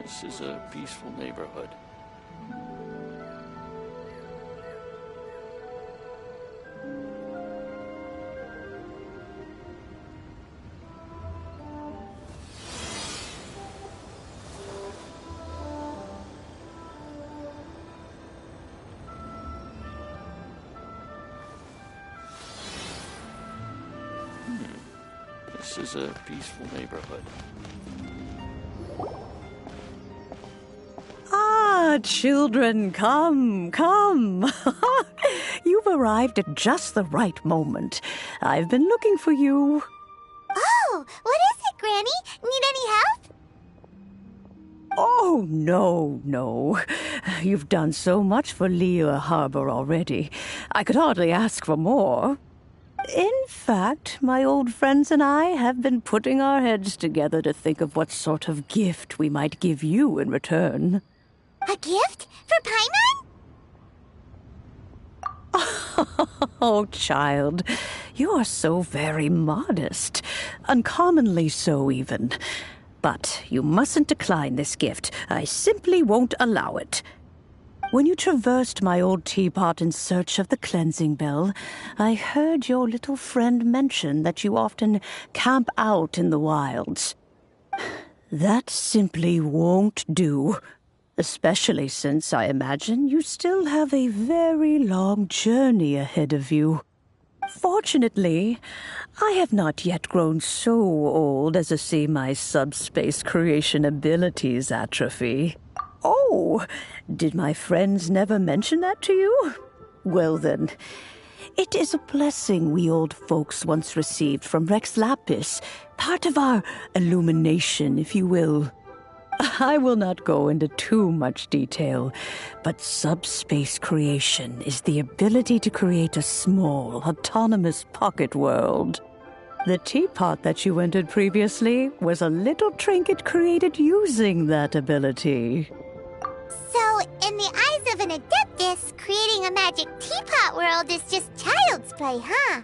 This is a peaceful neighborhood. This is a peaceful neighborhood. Ah, children, come, come. You've arrived at just the right moment. I've been looking for you. Oh, what is it, Granny? Need any help? Oh, no. You've done so much for Liyue Harbor already. I could hardly ask for more. In fact, my old friends and I have been putting our heads together to think of what sort of gift we might give you in return. A gift? For Paimon? Oh, child, you are so very modest. Uncommonly so, even. But you mustn't decline this gift. I simply won't allow it. When you traversed my old teapot in search of the cleansing bell, I heard your little friend mention that you often camp out in the wilds. That simply won't do, especially since I imagine you still have a very long journey ahead of you. Fortunately, I have not yet grown so old as to see my subspace creation abilities atrophy. Oh, did my friends never mention that to you? Well then, it is a blessing we old folks once received from Rex Lapis, part of our illumination, if you will. I will not go into too much detail, but subspace creation is the ability to create a small, autonomous pocket world. The teapot that you entered previously was a little trinket created using that ability. So, in the eyes of an Adeptus, creating a magic teapot world is just child's play, huh?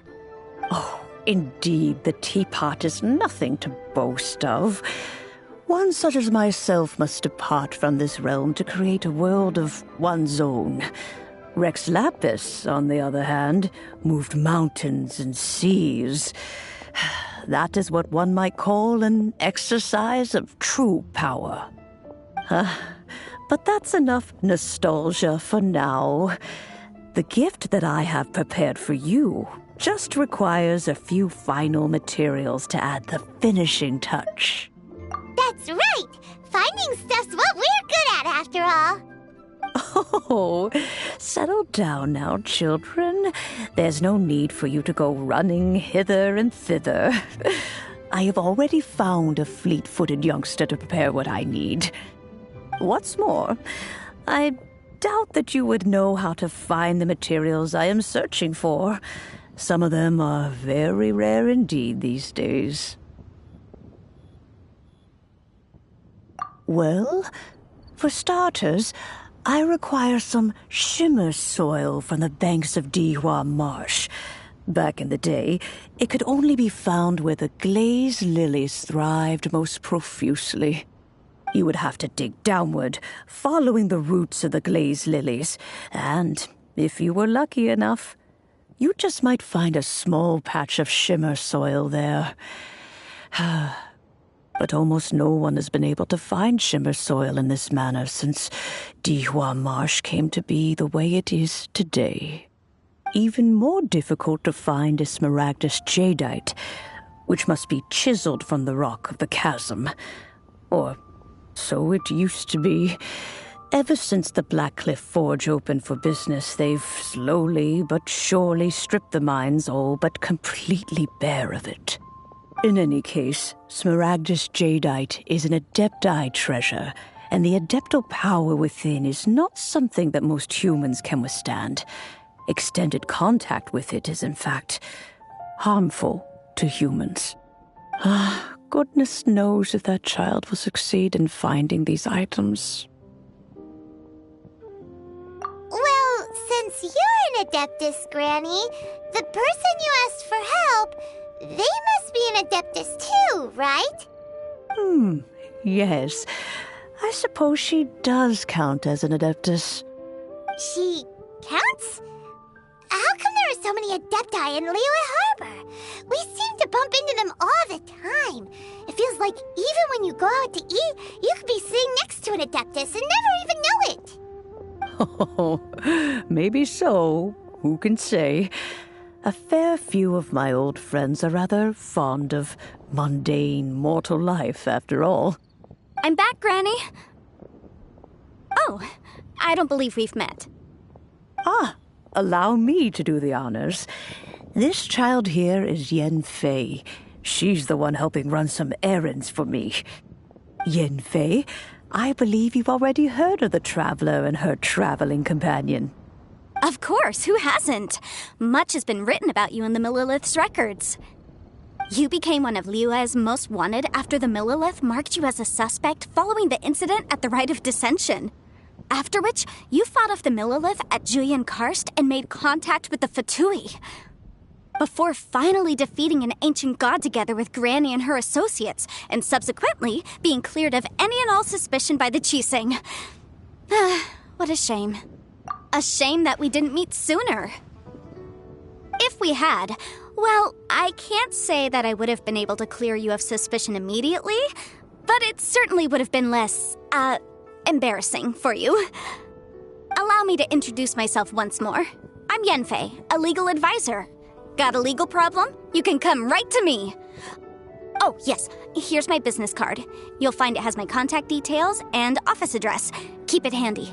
Oh, indeed, the teapot is nothing to boast of. One such as myself must depart from this realm to create a world of one's own. Rex Lapis, on the other hand, moved mountains and seas. That is what one might call an exercise of true power. But that's enough nostalgia for now. The gift that I have prepared for you just requires a few final materials to add the finishing touch. That's right! Finding stuff's what we're good at, after all. Oh, settle down now, children. There's no need for you to go running hither and thither. I have already found a fleet-footed youngster to prepare what I need. What's more, I doubt that you would know how to find the materials I am searching for. Some of them are very rare indeed these days. Well, for starters, I require some shimmer soil from the banks of Dihua Marsh. Back in the day, it could only be found where the glazed lilies thrived most profusely. You would have to dig downward, following the roots of the glazed lilies, and, if you were lucky enough, you just might find a small patch of shimmer soil there. But almost no one has been able to find shimmer soil in this manner since Dihua Marsh came to be the way it is today. Even more difficult to find is smaragdus jadeite, which must be chiseled from the rock of the chasm. Or so it used to be. Ever since the Blackcliff Forge opened for business, they've slowly but surely stripped the mines all but completely bare of it. In any case, smaragdus jadeite is an adepti treasure, and the adeptal power within is not something that most humans can withstand. Extended contact with it is, in fact, harmful to humans. Goodness knows if that child will succeed in finding these items. Well, since you're an Adeptus, Granny, the person you asked for help, they must be an Adeptus too, right? Yes. I I suppose she does count as an Adeptus. She counts? How come there are so many Adepti in Liyue Harbor? We seem to bump into them all the time. It feels like even when you go out to eat, you could be sitting next to an Adeptus and never even know it. Oh, maybe so. Who can say? A fair few of my old friends are rather fond of mundane mortal life, after all. I'm back, Granny. Oh, I don't believe we've met. Ah, allow me to do the honors. This child here is Yen Fei. She's the one helping run some errands for me. Yen Fei, I believe you've already heard of the traveler and her traveling companion. Of course, who hasn't? Much has been written about you in the Millilith's records. You became one of Liyue's most wanted after the Millilith marked you as a suspect following the incident at the Rite of Dissension. After which, you fought off the Millilith at Julian Karst and made contact with the Fatui. Before finally defeating an ancient god together with Granny and her associates, and subsequently being cleared of any and all suspicion by the Qixing. What a shame. A shame that we didn't meet sooner. If we had, well, I can't say that I would have been able to clear you of suspicion immediately, but it certainly would have been less, embarrassing for you. Allow me to introduce myself once more. I'm Yenfei, a legal advisor. Got a legal problem? You can come right to me. Oh, yes, here's my business card. You'll find it has my contact details and office address. Keep it handy.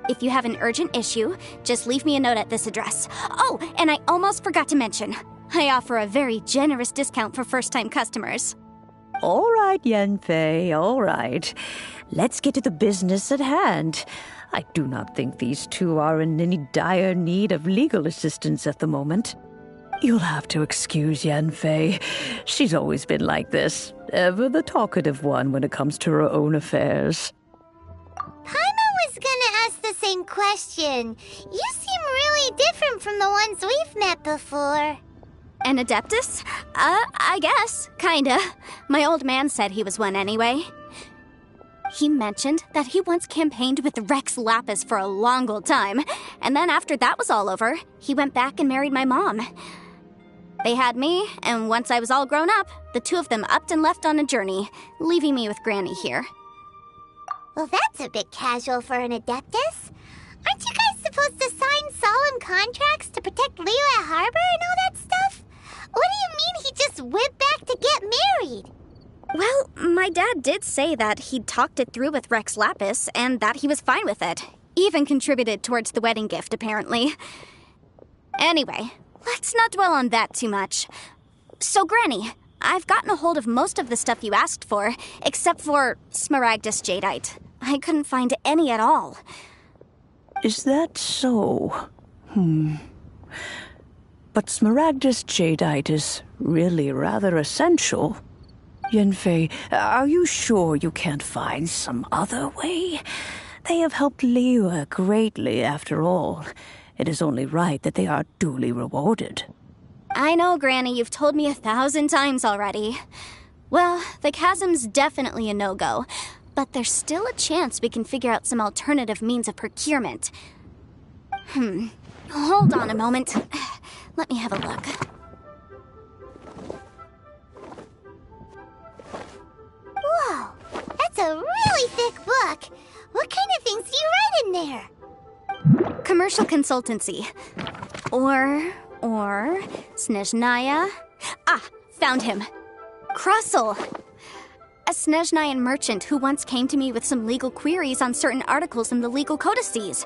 If you have an urgent issue, just leave me a note at this address. Oh, and I almost forgot to mention, I offer a very generous discount for first-time customers. All right, Yenfei, all right. Let's get to the business at hand. I do not think these two are in any dire need of legal assistance at the moment. You'll have to excuse Yenfei. She's always been like this, ever the talkative one when it comes to her own affairs. Paimon was gonna ask the same question. You seem really different from the ones we've met before. An Adeptus? I guess. Kinda. My old man said he was one anyway. He mentioned that he once campaigned with Rex Lapis for a long old time, and then after that was all over, he went back and married my mom. They had me, and once I was all grown up, the two of them upped and left on a journey, leaving me with Granny here. Well, that's a bit casual for an Adeptus. Aren't you guys supposed to sign solemn contracts to protect Liyue Harbor and all that stuff? What do you mean he just went back to get married? Well, my dad did say that he'd talked it through with Rex Lapis, and that he was fine with it. Even contributed towards the wedding gift, apparently. Anyway, let's not dwell on that too much. So, Granny, I've gotten a hold of most of the stuff you asked for, except for Smaragdus Jadeite. I couldn't find any at all. Is that so? But Smaragdus Jadeite is really rather essential. Yenfei, are you sure you can't find some other way? They have helped Liyue greatly, after all. It is only right that they are duly rewarded. I know, Granny, you've told me 1,000 times already. Well, the chasm's definitely a no-go, but there's still a chance we can figure out some alternative means of procurement. Hold on a moment. Let me have a look. Whoa, that's a really thick book. What kind of things do you write in there? Commercial consultancy. Or Snezhnaya. Ah, found him. Krusel. A Snezhnayan merchant who once came to me with some legal queries on certain articles in the legal codices.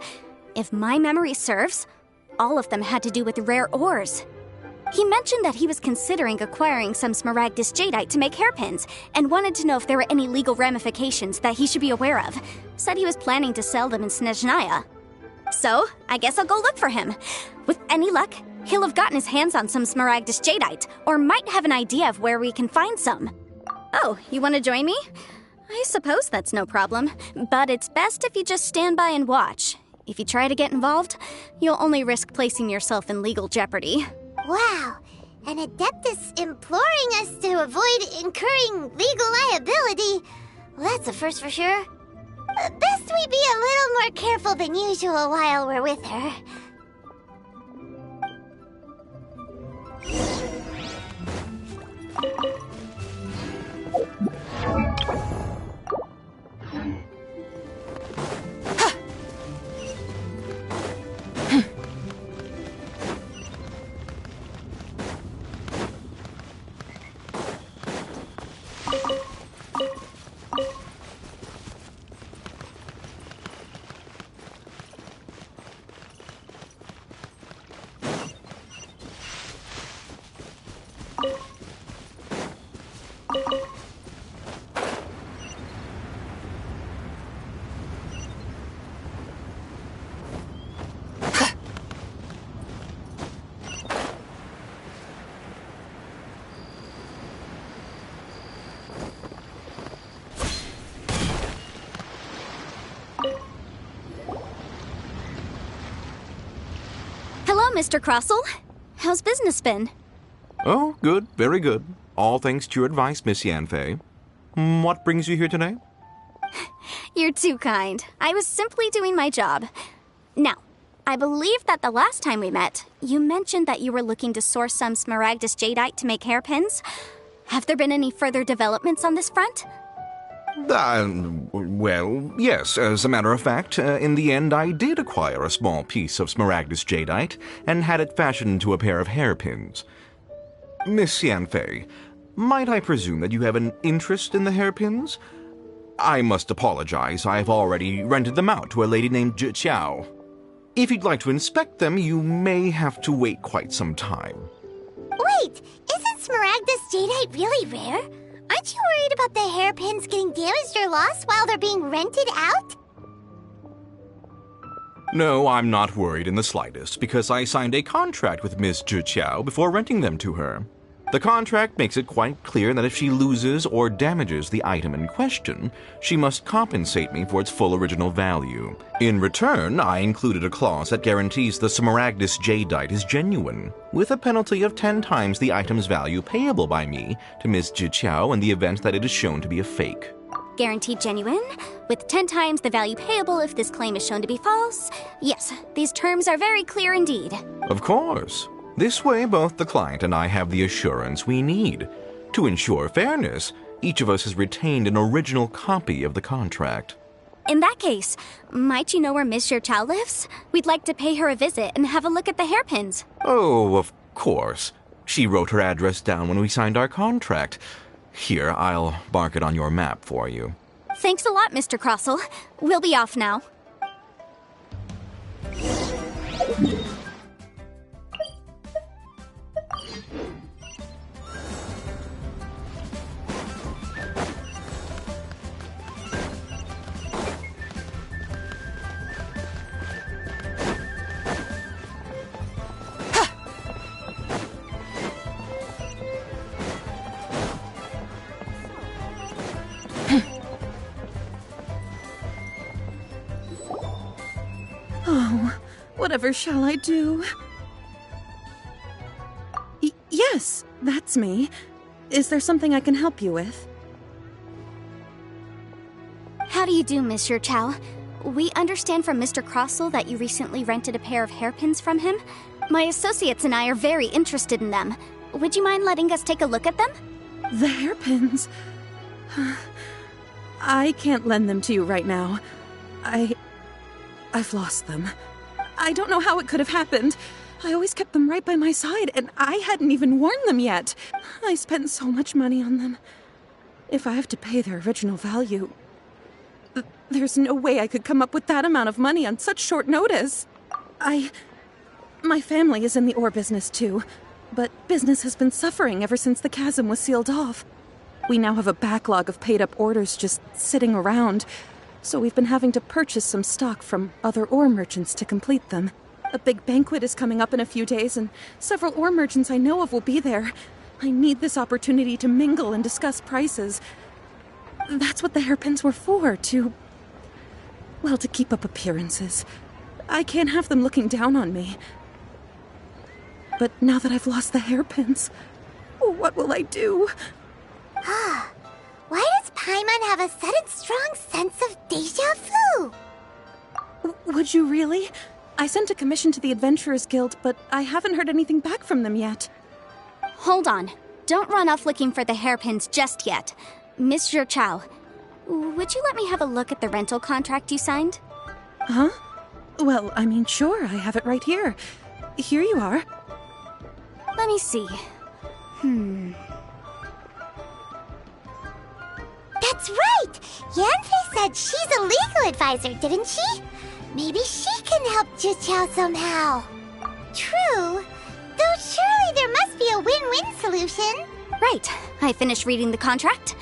If my memory serves, all of them had to do with rare ores. He mentioned that he was considering acquiring some Smaragdus Jadeite to make hairpins, and wanted to know if there were any legal ramifications that he should be aware of. Said he was planning to sell them in Snezhnaya. So, I guess I'll go look for him. With any luck, he'll have gotten his hands on some Smaragdus Jadeite, or might have an idea of where we can find some. Oh, you want to join me? I suppose that's no problem, but it's best if you just stand by and watch. If you try to get involved, you'll only risk placing yourself in legal jeopardy. Wow, an Adeptus imploring us to avoid incurring legal liability. Well, that's a first for sure. Best we be a little more careful than usual while we're with her. Hello, Mr. Crossell. How's business been? Oh, good, very good. All thanks to your advice, Miss Yanfei. What brings you here today? You're too kind. I was simply doing my job. Now, I believe that the last time we met, you mentioned that you were looking to source some smaragdus jadeite to make hairpins. Have there been any further developments on this front? Well, yes. As a matter of fact, in the end, I did acquire a small piece of smaragdus jadeite and had it fashioned into a pair of hairpins. Miss Yanfei, might I presume that you have an interest in the hairpins? I must apologize. I've already rented them out to a lady named Zhi Qiao. If you'd like to inspect them, you may have to wait quite some time. Wait, isn't smaragdus jadeite really rare? Aren't you worried about the hairpins getting damaged or lost while they're being rented out? No, I'm not worried in the slightest, because I signed a contract with Miss Zhi Qiao before renting them to her. The contract makes it quite clear that if she loses or damages the item in question, she must compensate me for its full original value. In return, I included a clause that guarantees the smaragdus jadeite is genuine, with a penalty of 10 times the item's value payable by me to Miss Zhi Qiao in the event that it is shown to be a fake. Guaranteed genuine, with 10 times the value payable if this claim is shown to be false. Yes, these terms are very clear indeed. Of course. This way, both the client and I have the assurance we need. To ensure fairness, each of us has retained an original copy of the contract. In that case, might you know where Miss Zhi Qiao lives? We'd like to pay her a visit and have a look at the hairpins. Oh, of course. She wrote her address down when we signed our contract. Here, I'll mark it on your map for you. Thanks a lot, Mr. Crossell. We'll be off now. Oh, whatever shall I do? Yes, that's me. Is there something I can help you with? How do you do, Miss Zhi Qiao? We understand from Mr. Crossell that you recently rented a pair of hairpins from him. My associates and I are very interested in them. Would you mind letting us take a look at them? The hairpins? I can't lend them to you right now. I've lost them. I don't know how it could have happened. I always kept them right by my side, and I hadn't even worn them yet. I spent so much money on them. If I have to pay their original value, there's no way I could come up with that amount of money on such short notice. My family is in the ore business too, but business has been suffering ever since the chasm was sealed off. We now have a backlog of paid-up orders just sitting around, so we've been having to purchase some stock from other ore merchants to complete them. A big banquet is coming up in a few days, and several ore merchants I know of will be there. I need this opportunity to mingle and discuss prices. That's what the hairpins were for, to keep up appearances. I can't have them looking down on me. But now that I've lost the hairpins, what will I do? Why does Paimon have a sudden strong sense of deja vu? Would you really? I sent a commission to the Adventurers Guild, but I haven't heard anything back from them yet. Hold on. Don't run off looking for the hairpins just yet. Miss Chow, would you let me have a look at the rental contract you signed? Huh? Well, I mean, sure, I have it right here. Here you are. Let me see. That's right! Yanfei said she's a legal advisor, didn't she? Maybe she can help Juqiao somehow. True. Though surely there must be a win-win solution. Right. I finished reading the contract.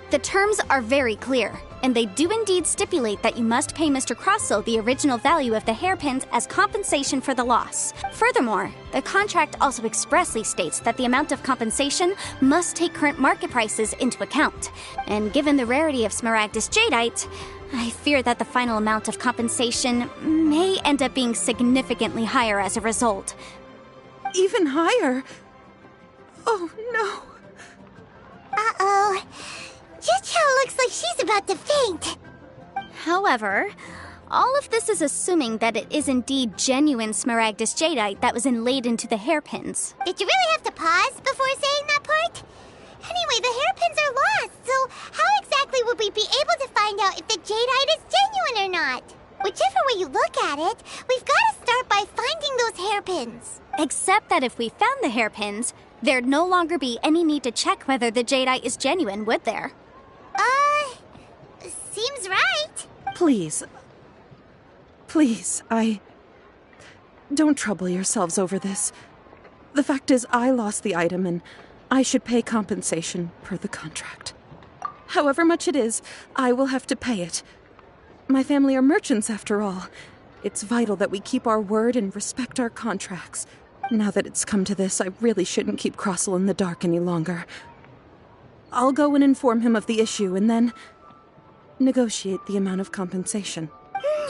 The terms are very clear, and they do indeed stipulate that you must pay Mr. Crossell the original value of the hairpins as compensation for the loss. Furthermore, the contract also expressly states that the amount of compensation must take current market prices into account. And given the rarity of Smaragdus Jadeite, I fear that the final amount of compensation may end up being significantly higher as a result. Even higher? Oh, no. Uh-oh. Juqiao looks like she's about to faint. However, all of this is assuming that it is indeed genuine Smaragdus Jadeite that was inlaid into the hairpins. Did you really have to pause before saying that part? Anyway, the hairpins are lost, so how exactly would we be able to find out if the jadeite is genuine or not? Whichever way you look at it, we've got to start by finding those hairpins. Except that if we found the hairpins, there'd no longer be any need to check whether the jadeite is genuine, would there? Seems right. Please. Please, Don't trouble yourselves over this. The fact is, I lost the item, and I should pay compensation per the contract. However much it is, I will have to pay it. My family are merchants, after all. It's vital that we keep our word and respect our contracts. Now that it's come to this, I really shouldn't keep Crossell in the dark any longer. I'll go and inform him of the issue, and then negotiate the amount of compensation.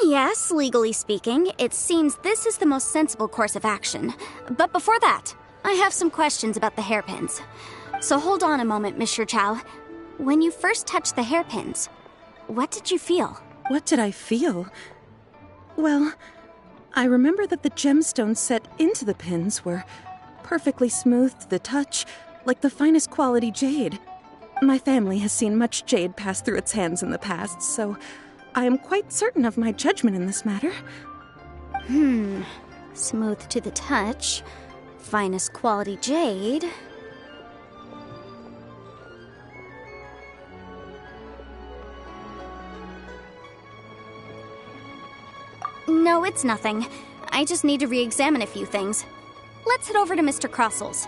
Yes, legally speaking, it seems this is the most sensible course of action. But before that, I have some questions about the hairpins. So hold on a moment, Miss Chow. When you first touched the hairpins, what did you feel? What did I feel? Well, I remember that the gemstones set into the pins were perfectly smooth to the touch, like the finest quality jade. My family has seen much jade pass through its hands in the past, so I am quite certain of my judgment in this matter. Smooth to the touch, finest quality jade. No, it's nothing. I just need to re-examine a few things. Let's head over to Mr. Crossell's.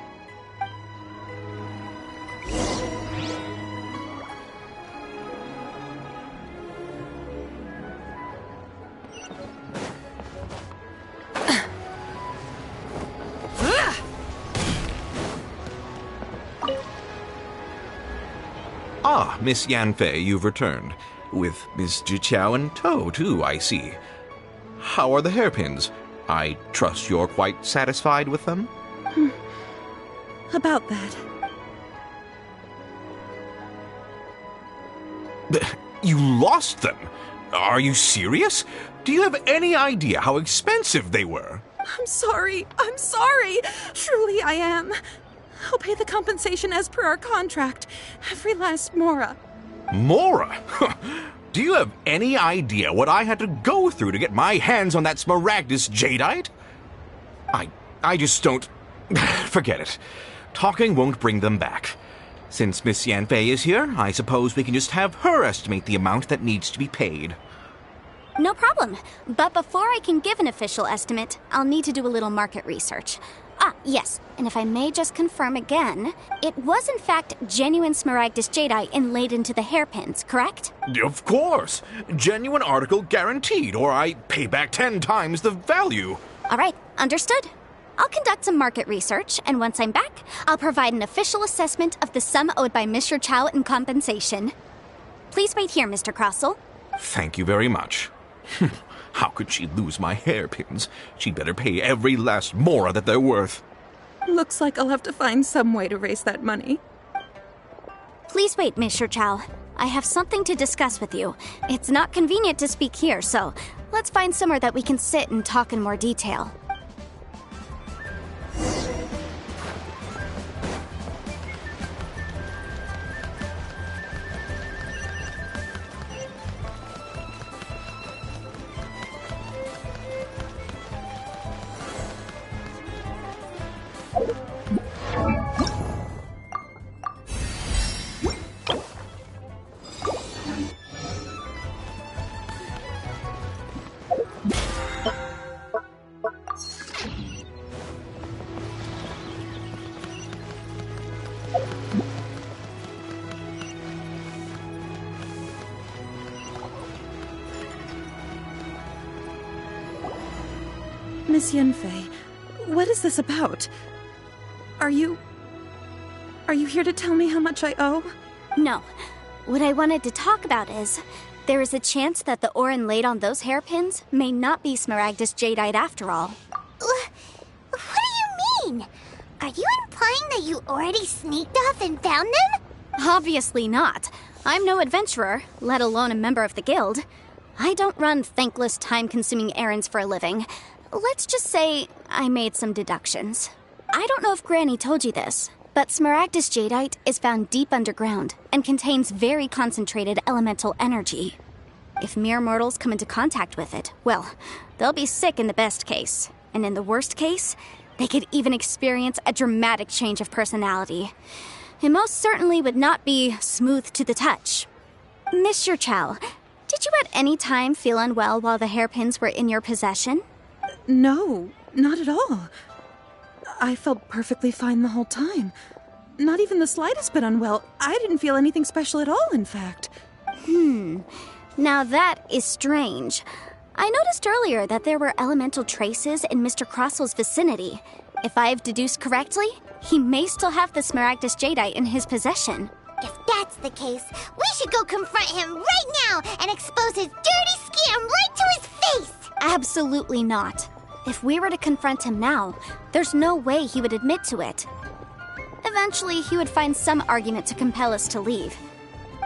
Ah, Miss Yanfei, you've returned. With Miss Juqiao in tow, too, I see. How are the hairpins? I trust you're quite satisfied with them? About that. You lost them? Are you serious? Do you have any idea how expensive they were? I'm sorry. Truly I am. I'll pay the compensation as per our contract. Every last mora. Mora? Do you have any idea what I had to go through to get my hands on that Smaragdus Jadeite? I just don't... Forget it. Talking won't bring them back. Since Miss Yanfei is here, I suppose we can just have her estimate the amount that needs to be paid. No problem. But before I can give an official estimate, I'll need to do a little market research. Ah, yes, and if I may just confirm again, it was in fact genuine Smaragdus Jadeite inlaid into the hairpins, correct? Of course! Genuine article guaranteed, or I pay back 10 times the value. All right, understood. I'll conduct some market research, and once I'm back, I'll provide an official assessment of the sum owed by Mr. Chow in compensation. Please wait here, Mr. Crossell. Thank you very much. How could she lose my hairpins? She'd better pay every last mora that they're worth. Looks like I'll have to find some way to raise that money. Please wait, Mr. Chow. I have something to discuss with you. It's not convenient to speak here, so Let's find somewhere that we can sit and talk in more detail. Miss Yenfei, what is this about? Are you here to tell me how much I owe? No. What I wanted to talk about is, there is a chance that the Orin laid on those hairpins may not be Smaragdus Jadeite after all. What do you mean? Are you implying that you already sneaked off and found them? Obviously not. I'm no adventurer, let alone a member of the guild. I don't run thankless, time-consuming errands for a living. Let's just say I made some deductions. I don't know if Granny told you this, but Smaragdus Jadeite is found deep underground and contains very concentrated elemental energy. If mere mortals come into contact with it, well, they'll be sick in the best case. And in the worst case, they could even experience a dramatic change of personality. It most certainly would not be smooth to the touch. Mr. Chow, did you at any time feel unwell while the hairpins were in your possession? No, not at all. I felt perfectly fine the whole time. Not even the slightest bit unwell. I didn't feel anything special at all, in fact. Now that is strange. I noticed earlier that there were elemental traces in Mr. Crossel's vicinity. If I've deduced correctly, he may still have the Smaragdus Jadeite in his possession. If that's the case, we should go confront him right now and expose his dirty scam right to his face! Absolutely not. If we were to confront him now, there's no way he would admit to it. Eventually, he would find some argument to compel us to leave.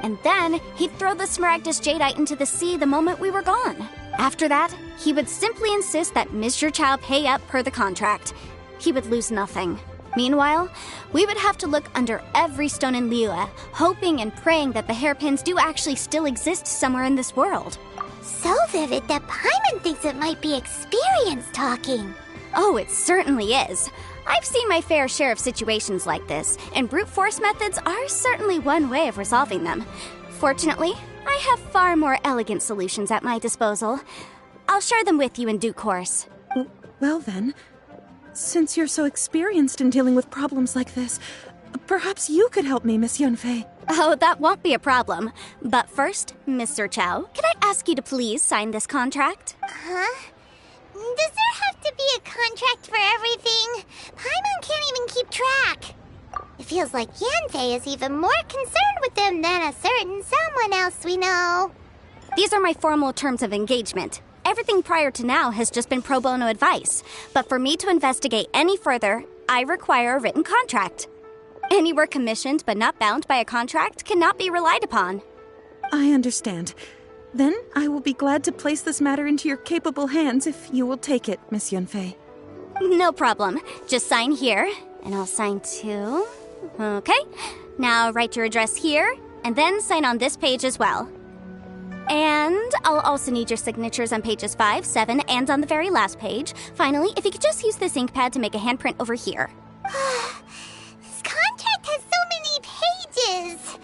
And then, he'd throw the Smaragdus Jadeite into the sea the moment we were gone. After that, he would simply insist that Mr. Chow pay up per the contract. He would lose nothing. Meanwhile, we would have to look under every stone in Liyue, hoping and praying that the hairpins do actually still exist somewhere in this world. So vivid that Paimon thinks it might be experience talking. Oh, it certainly is. I've seen my fair share of situations like this, and brute force methods are certainly one way of resolving them. Fortunately, I have far more elegant solutions at my disposal. I'll share them with you in due course. Well then, since you're so experienced in dealing with problems like this, perhaps you could help me, Miss Yunfei. Oh, that won't be a problem. But first, Mr. Chow, can I ask you to please sign this contract? Huh? Does there have to be a contract for everything? Paimon can't even keep track. It feels like Yanfei is even more concerned with them than a certain someone else we know. These are my formal terms of engagement. Everything prior to now has just been pro bono advice. But for me to investigate any further, I require a written contract. Any work commissioned but not bound by a contract cannot be relied upon. I understand. Then I will be glad to place this matter into your capable hands if you will take it, Miss Yunfei. No problem. Just sign here, and I'll sign too. Okay. Now write your address here, and then sign on this page as well. And I'll also need your signatures on pages 5, 7, and on the very last page. Finally, if you could just use this ink pad to make a handprint over here. This contract has so many pages.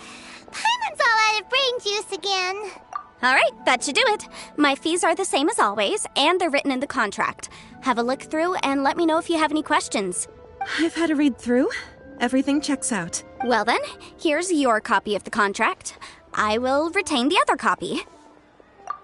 Paimon's all out of brain juice again. All right, that should do it. My fees are the same as always, and they're written in the contract. Have a look through and let me know if you have any questions. I've had a read through. Everything checks out. Well then, here's your copy of the contract. I will retain the other copy.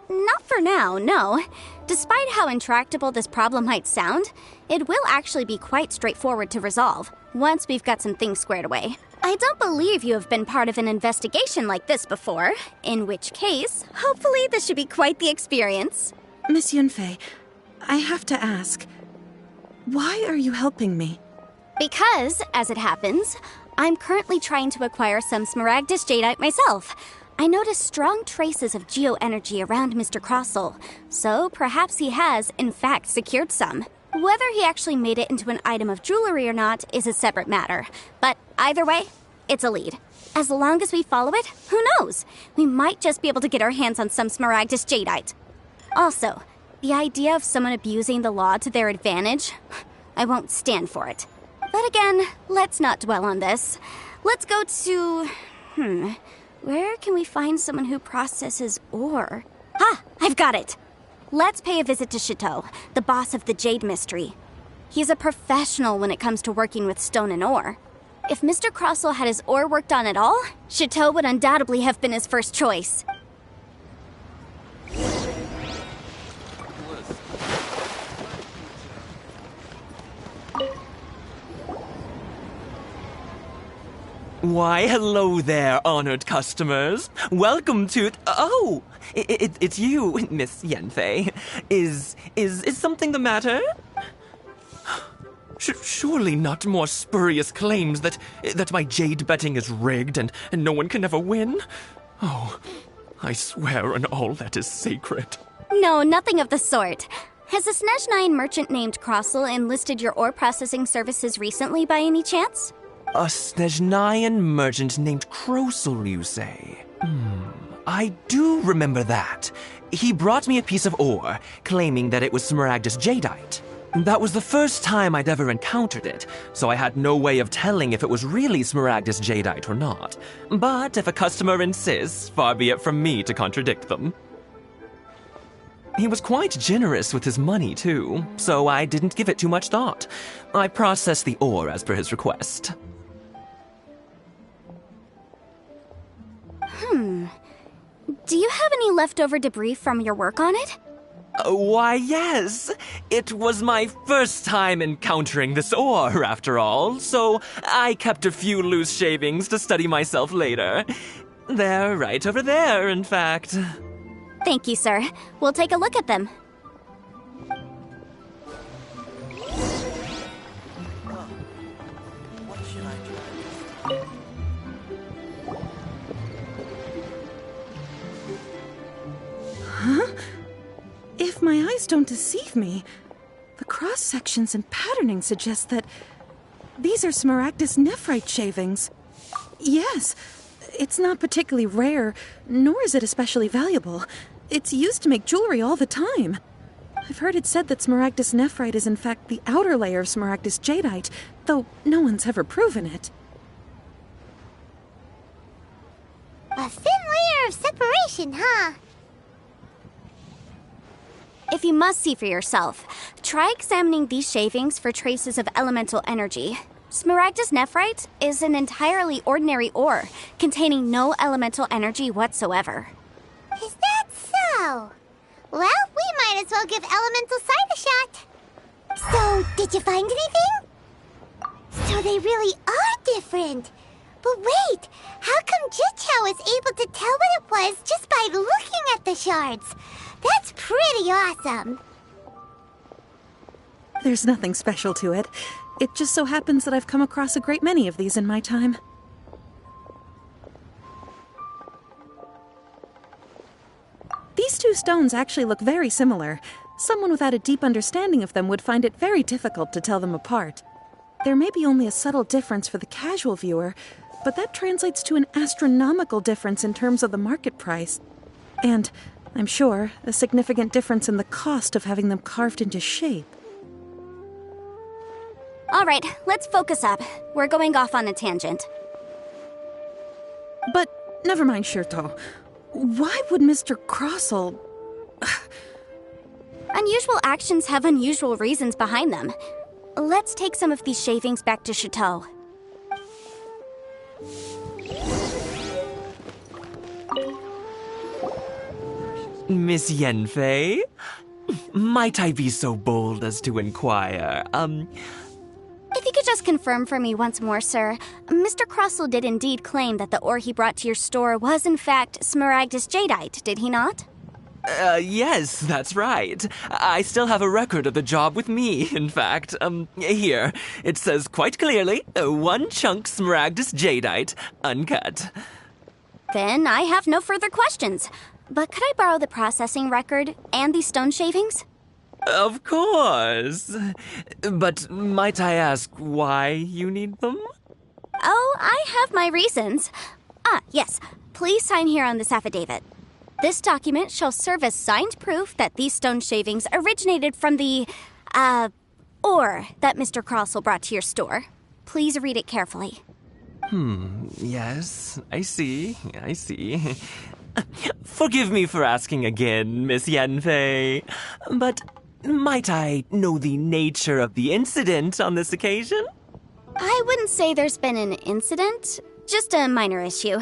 Not for now, no. Despite how intractable this problem might sound, it will actually be quite straightforward to resolve, once we've got some things squared away. I don't believe you have been part of an investigation like this before, in which case, hopefully this should be quite the experience. Miss Yunfei, I have to ask, why are you helping me? Because, as it happens, I'm currently trying to acquire some Smaragdus Jadeite myself. I noticed strong traces of geoenergy around Mr. Crossel, so perhaps he has, in fact, secured some. Whether he actually made it into an item of jewelry or not is a separate matter, but either way, it's a lead. As long as we follow it, who knows? We might just be able to get our hands on some Smaragdus Jadeite. Also, the idea of someone abusing the law to their advantage, I won't stand for it. But again, let's not dwell on this. Let's go to... where can we find someone who processes ore? Ah, I've got it! Let's pay a visit to Chateau, the boss of the Jade Mystery. He's a professional when it comes to working with stone and ore. If Mr. Crossel had his ore worked on at all, Chateau would undoubtedly have been his first choice. Why, hello there, honored customers. Welcome to... Oh, it's you, Miss Yenfei. Is something the matter? Surely not more spurious claims that my jade betting is rigged and no one can ever win? Oh, I swear on all that is sacred. No, nothing of the sort. Has a Snezhnine merchant named Crossel enlisted your ore processing services recently by any chance? A Snezhnine merchant named Crossel, you say? I do remember that. He brought me a piece of ore, claiming that it was Smaragdus Jadeite. That was the first time I'd ever encountered it, so I had no way of telling if it was really Smaragdus Jadeite or not. But if a customer insists, far be it from me to contradict them. He was quite generous with his money, too, so I didn't give it too much thought. I processed the ore as per his request. Do you have any leftover debris from your work on it? Why, yes. It was my first time encountering this ore, after all, so I kept a few loose shavings to study myself later. They're right over there, in fact. Thank you, sir. We'll take a look at them. What should I try? If my eyes don't deceive me, the cross-sections and patterning suggest that these are Smaragdus nephrite shavings. Yes, it's not particularly rare, nor is it especially valuable. It's used to make jewelry all the time. I've heard it said that Smaragdus nephrite is in fact the outer layer of Smaragdus Jadeite, though no one's ever proven it. A thin layer of separation, huh? If you must see for yourself, try examining these shavings for traces of elemental energy. Smaragdus nephrite is an entirely ordinary ore, containing no elemental energy whatsoever. Is that so? Well, we might as well give elemental sight a shot. So, did you find anything? So they really are different. But wait, how come Jichao was able to tell what it was just by looking at the shards? That's pretty awesome. There's nothing special to it. It just so happens that I've come across a great many of these in my time. These two stones actually look very similar. Someone without a deep understanding of them would find it very difficult to tell them apart. There may be only a subtle difference for the casual viewer, but that translates to an astronomical difference in terms of the market price. And, I'm sure, a significant difference in the cost of having them carved into shape. All right, let's focus up. We're going off on a tangent. But, never mind, Shirto. Why would Mr. Crossel... Unusual actions have unusual reasons behind them. Let's take some of these shavings back to Chateau. Miss Yenfei? Might I be so bold as to inquire, If you could just confirm for me once more, sir. Mr. Crossel did indeed claim that the ore he brought to your store was in fact Smaragdus Jadeite, did he not? Yes, that's right. I still have a record of the job with me, in fact. Here. It says quite clearly, 1 chunk Smaragdus Jadeite, uncut. Then I have no further questions. But could I borrow the processing record and these stone shavings? Of course. But might I ask why you need them? Oh, I have my reasons. Yes. Please sign here on this affidavit. This document shall serve as signed proof that these stone shavings originated from the, ore that Mr. Crossell brought to your store. Please read it carefully. Yes, I see. Forgive me for asking again, Miss Yanfei, but might I know the nature of the incident on this occasion? I wouldn't say there's been an incident, just a minor issue.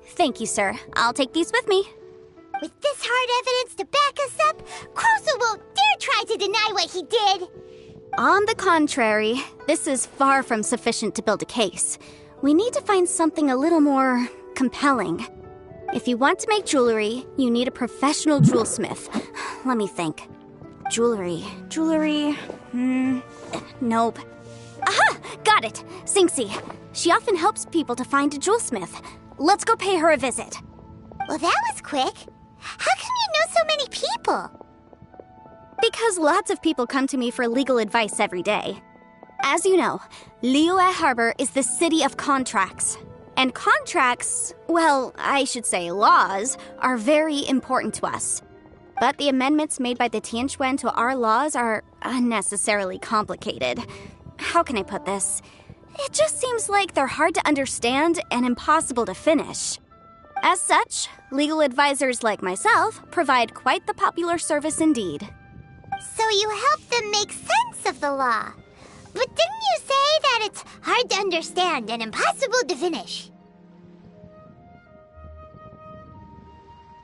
Thank you, sir. I'll take these with me. With this hard evidence to back us up, Crossell won't dare try to deny what he did. On the contrary, this is far from sufficient to build a case. We need to find something a little more compelling. If you want to make jewelry, you need a professional jewelsmith. Let me think. Jewelry. Nope. Aha! Got it! Sinxie. She often helps people to find a jewelsmith. Let's go pay her a visit. Well, that was quick. How come you know so many people? Because lots of people come to me for legal advice every day. As you know, Liyue Harbor is the city of contracts. And contracts, well, I should say laws, are very important to us. But the amendments made by the Tianquan to our laws are unnecessarily complicated. How can I put this? It just seems like they're hard to understand and impossible to finish. As such, legal advisors like myself provide quite the popular service indeed. So you help them make sense of the law. But didn't you say that it's hard to understand and impossible to finish?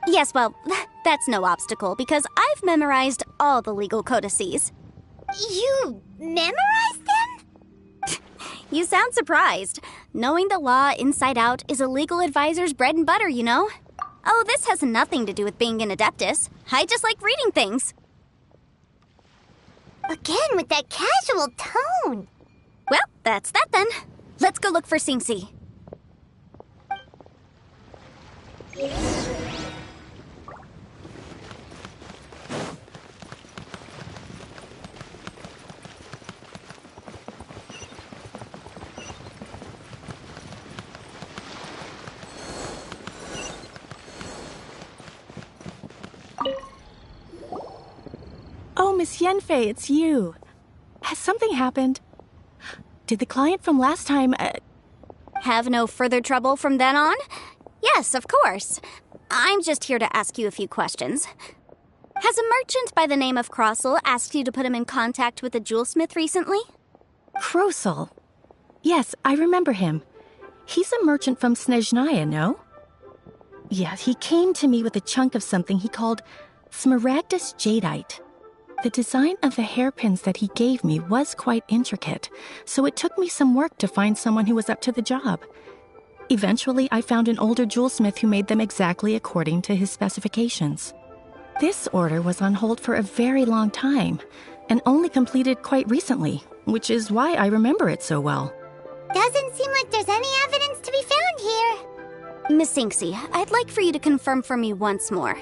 Yes, well, that's no obstacle because I've memorized all the legal codices. You memorized them? You sound surprised. Knowing the law inside out is a legal advisor's bread and butter, you know? Oh, this has nothing to do with being an adeptus. I just like reading things. Again with that casual tone. Well, that's that then. Let's go look for Sinxie. Oh, Miss Yanfei, it's you. Has something happened? Did the client from last time... Have no further trouble from then on? Yes, of course. I'm just here to ask you a few questions. Has a merchant by the name of Crossell asked you to put him in contact with a jewelsmith recently? Crossell? Yes, I remember him. He's a merchant from Snezhnaya, no? Yeah, he came to me with a chunk of something he called Smaragdus Jadeite. The design of the hairpins that he gave me was quite intricate, so it took me some work to find someone who was up to the job. Eventually, I found an older jewelsmith who made them exactly according to his specifications. This order was on hold for a very long time, and only completed quite recently, which is why I remember it so well. Doesn't seem like there's any evidence to be found here. Miss Sinxie, I'd like for you to confirm for me once more.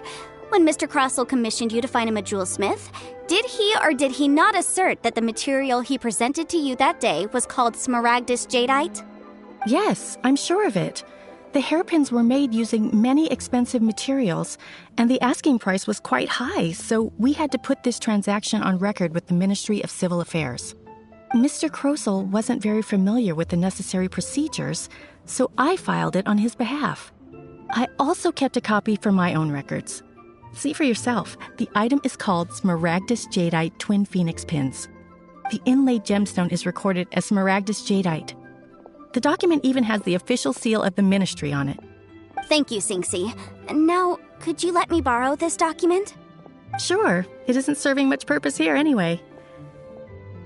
When Mr. Crossell commissioned you to find him a jewelsmith, did he or did he not assert that the material he presented to you that day was called Smaragdus Jadeite? Yes, I'm sure of it. The hairpins were made using many expensive materials, and the asking price was quite high, so we had to put this transaction on record with the Ministry of Civil Affairs. Mr. Crossell wasn't very familiar with the necessary procedures, so I filed it on his behalf. I also kept a copy for my own records. See for yourself, the item is called Smaragdus Jadeite Twin Phoenix Pins. The inlaid gemstone is recorded as Smaragdus Jadeite. The document even has the official seal of the ministry on it. Thank you, Sinxie. Now, could you let me borrow this document? Sure, it isn't serving much purpose here anyway.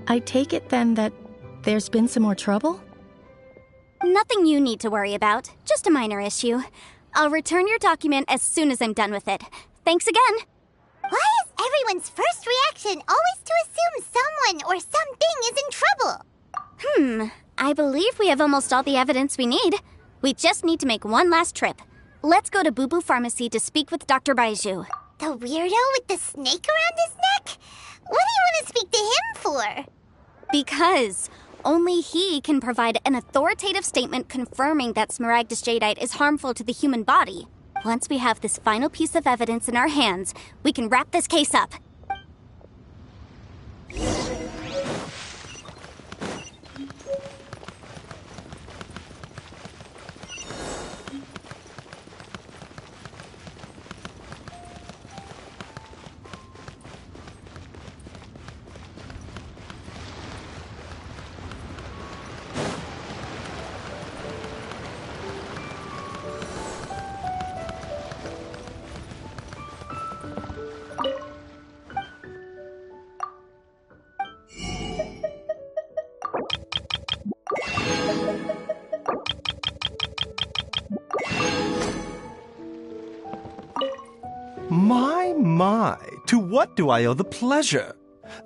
I take it then that there's been some more trouble? Nothing you need to worry about, just a minor issue. I'll return your document as soon as I'm done with it. Thanks again. Why is everyone's first reaction always to assume someone or something is in trouble? I believe we have almost all the evidence we need. We just need to make one last trip. Let's go to Boo Boo Pharmacy to speak with Dr. Baiju. The weirdo with the snake around his neck? What do you want to speak to him for? Because only he can provide an authoritative statement confirming that Smaragdus Jadeite is harmful to the human body. Once we have this final piece of evidence in our hands, we can wrap this case up. My, to what do I owe the pleasure?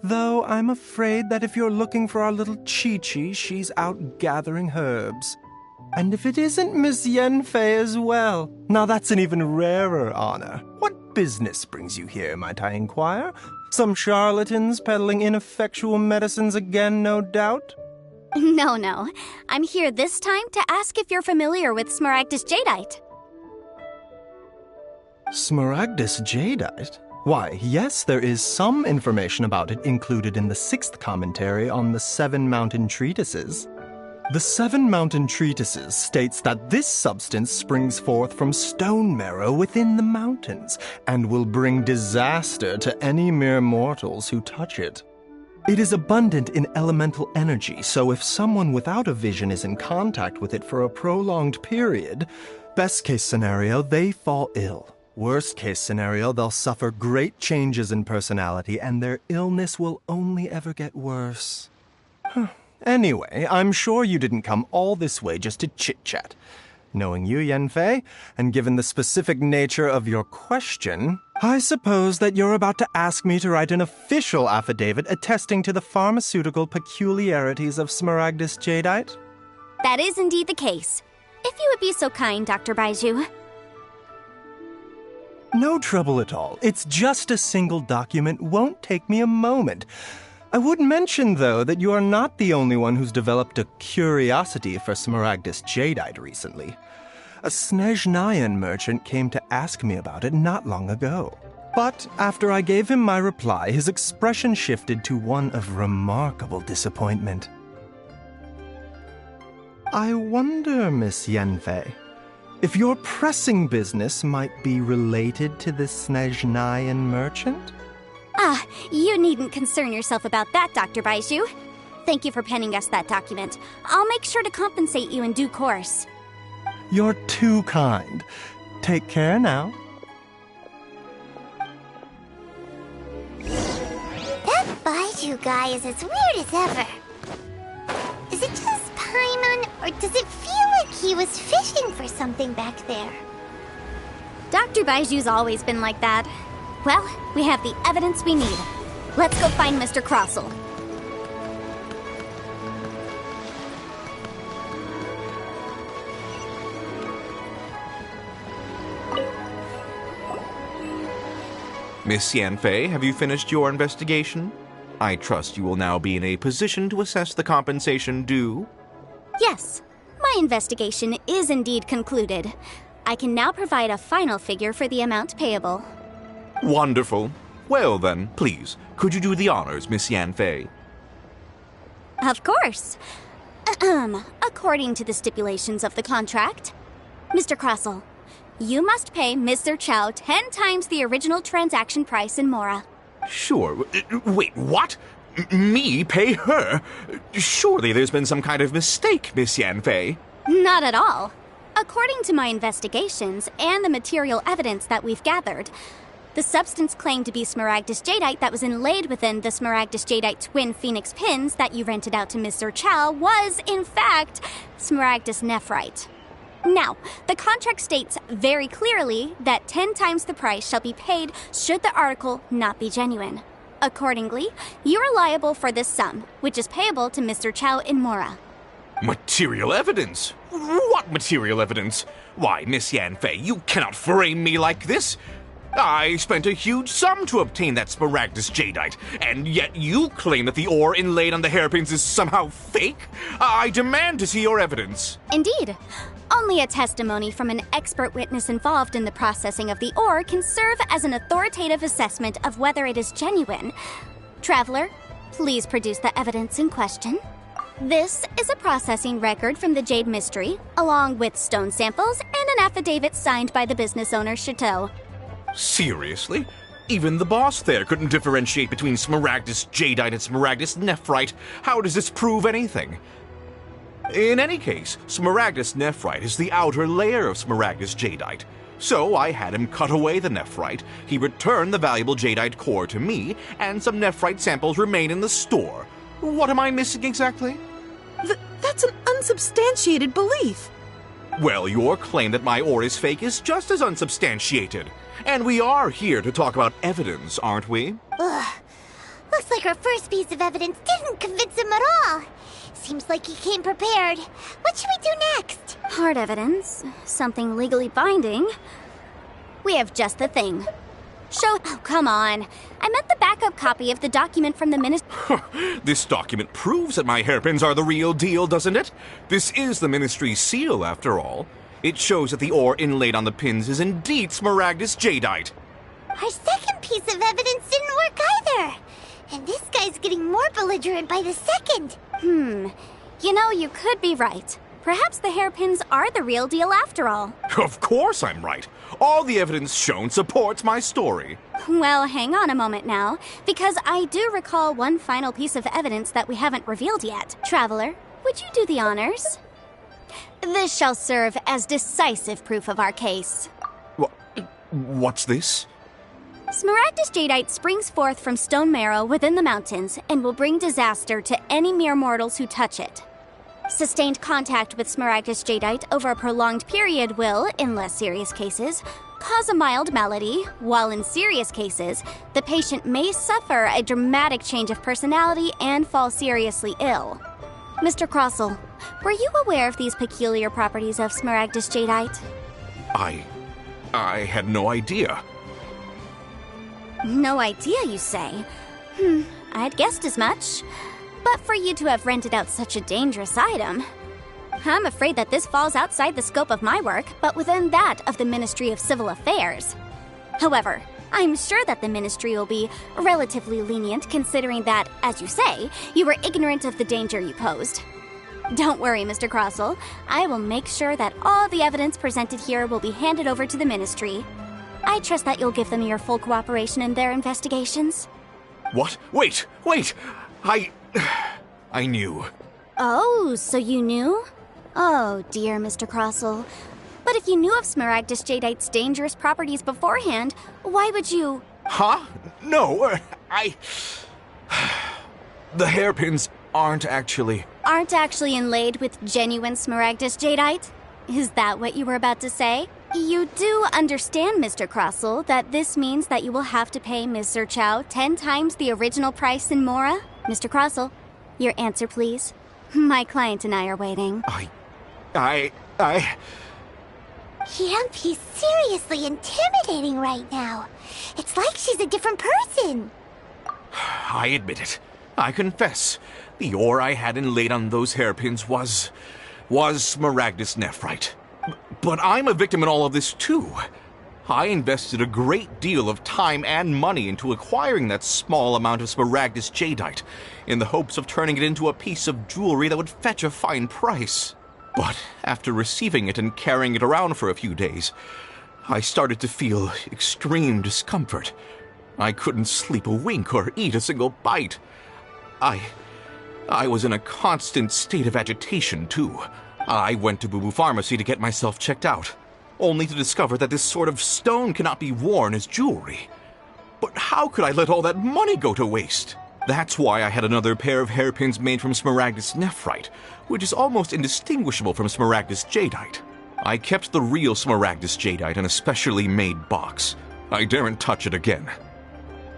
Though I'm afraid that if you're looking for our little Chi-Chi, she's out gathering herbs. And if it isn't Miss Yanfei as well, now that's an even rarer honor. What business brings you here, might I inquire? Some charlatans peddling ineffectual medicines again, no doubt? No. I'm here this time to ask if you're familiar with Smaragdus Jadeite. Smaragdus Jadeite? Why, yes, there is some information about it included in the 6th commentary on the 7 Mountain Treatises. The 7 Mountain Treatises states that this substance springs forth from stone marrow within the mountains and will bring disaster to any mere mortals who touch it. It is abundant in elemental energy, so if someone without a vision is in contact with it for a prolonged period, best case scenario, they fall ill. Worst case scenario, they'll suffer great changes in personality and their illness will only ever get worse. Anyway, I'm sure you didn't come all this way just to chit-chat. Knowing you, Yanfei, and given the specific nature of your question, I suppose that you're about to ask me to write an official affidavit attesting to the pharmaceutical peculiarities of Smaragdus Jadeite? That is indeed the case. If you would be so kind, Dr. Baiju. No trouble at all. It's just a single document. Won't take me a moment. I would mention, though, that you are not the only one who's developed a curiosity for Smaragdus Jadeite recently. A Snezhnayan merchant came to ask me about it not long ago. But after I gave him my reply, his expression shifted to one of remarkable disappointment. I wonder, Miss Yanfei, if your pressing business might be related to this Snezhnayan merchant? You needn't concern yourself about that, Dr. Baiju. Thank you for penning us that document. I'll make sure to compensate you in due course. You're too kind. Take care now. That Baiju guy is as weird as ever. Is it just Paimon, or does it feel like he was fishing for something back there? Dr. Baiju's always been like that. Well, we have the evidence we need. Let's go find Mr. Crossell. Miss Yanfei, have you finished your investigation? I trust you will now be in a position to assess the compensation due. Yes, my investigation is indeed concluded. I can now provide a final figure for the amount payable. Wonderful. Well then, please, could you do the honors, Miss Yanfei? Of course. According to the stipulations of the contract, Mr. Crossell, you must pay Mr. Chow 10 times the original transaction price in Mora. Sure. Wait, what? Me pay her? Surely there's been some kind of mistake, Miss Yanfei. Not at all. According to my investigations and the material evidence that we've gathered, the substance claimed to be Smaragdus Jadeite that was inlaid within the Smaragdus Jadeite twin phoenix pins that you rented out to Mr. Chow was, in fact, Smaragdus Nephrite. Now, the contract states very clearly that 10 times the price shall be paid should the article not be genuine. Accordingly, you are liable for this sum, which is payable to Mr. Chow in Mora. Material evidence? What material evidence? Why, Miss Yanfei, you cannot frame me like this. I spent a huge sum to obtain that Smaragdus Jadeite, and yet you claim that the ore inlaid on the hairpins is somehow fake? I demand to see your evidence. Indeed. Only a testimony from an expert witness involved in the processing of the ore can serve as an authoritative assessment of whether it is genuine. Traveler, please produce the evidence in question. This is a processing record from the Jade Mystery, along with stone samples and an affidavit signed by the business owner, Chateau. Seriously? Even the boss there couldn't differentiate between Smaragdus Jadeite and Smaragdus Nephrite. How does this prove anything? In any case, Smaragdus Nephrite is the outer layer of Smaragdus Jadeite. So I had him cut away the Nephrite, he returned the valuable Jadeite core to me, and some Nephrite samples remain in the store. What am I missing exactly? That's an unsubstantiated belief. Well, your claim that my ore is fake is just as unsubstantiated. And we are here to talk about evidence, aren't we? Ugh. Looks like our first piece of evidence didn't convince him at all. Seems like he came prepared. What should we do next? Hard evidence. Something legally binding. We have just the thing. Oh, come on. I meant the backup copy of the document from the ministry. This document proves that my hairpins are the real deal, doesn't it? This is the ministry's seal, after all. It shows that the ore inlaid on the pins is indeed Smaragdus Jadeite. Our second piece of evidence didn't work either. And this guy's getting more belligerent by the second. You know, you could be right. Perhaps the hairpins are the real deal after all. Of course I'm right. All the evidence shown supports my story. Well, hang on a moment now, because I do recall one final piece of evidence that we haven't revealed yet. Traveler, would you do the honors? This shall serve as decisive proof of our case. What's this? Smaragdus Jadeite springs forth from stone marrow within the mountains and will bring disaster to any mere mortals who touch it. Sustained contact with Smaragdus Jadeite over a prolonged period will, in less serious cases, cause a mild malady, while in serious cases, the patient may suffer a dramatic change of personality and fall seriously ill. Mr. Crossell, were you aware of these peculiar properties of Smaragdus Jadeite? I had no idea. No idea, you say? I'd guessed as much. But for you to have rented out such a dangerous item, I'm afraid that this falls outside the scope of my work, but within that of the Ministry of Civil Affairs. However, I'm sure that the Ministry will be relatively lenient considering that, as you say, you were ignorant of the danger you posed. Don't worry, Mr. Crossell. I will make sure that all the evidence presented here will be handed over to the Ministry. I trust that you'll give them your full cooperation in their investigations. What? Wait! I knew. Oh, so you knew? Oh, dear Mr. Crossell. But if you knew of Smaragdus Jadeite's dangerous properties beforehand, why would you... Huh? No, The hairpins aren't actually inlaid with genuine Smaragdus Jadeite? Is that what you were about to say? You do understand, Mr. Crossell, that this means that you will have to pay Ms. Zerchow 10 times the original price in Mora? Mr. Crossell, your answer, please. My client and I are waiting. He's seriously intimidating right now. It's like she's a different person. I admit it. I confess. The ore I had inlaid on those hairpins was Smaragdus Nephrite. But I'm a victim in all of this, too. I invested a great deal of time and money into acquiring that small amount of Smaragdus Jadeite, in the hopes of turning it into a piece of jewelry that would fetch a fine price. But after receiving it and carrying it around for a few days, I started to feel extreme discomfort. I couldn't sleep a wink or eat a single bite. I was in a constant state of agitation, too. I went to Boo Boo Pharmacy to get myself checked out, only to discover that this sort of stone cannot be worn as jewelry. But how could I let all that money go to waste? That's why I had another pair of hairpins made from Smaragdus Nephrite, which is almost indistinguishable from Smaragdus Jadeite. I kept the real Smaragdus Jadeite in a specially made box. I daren't touch it again.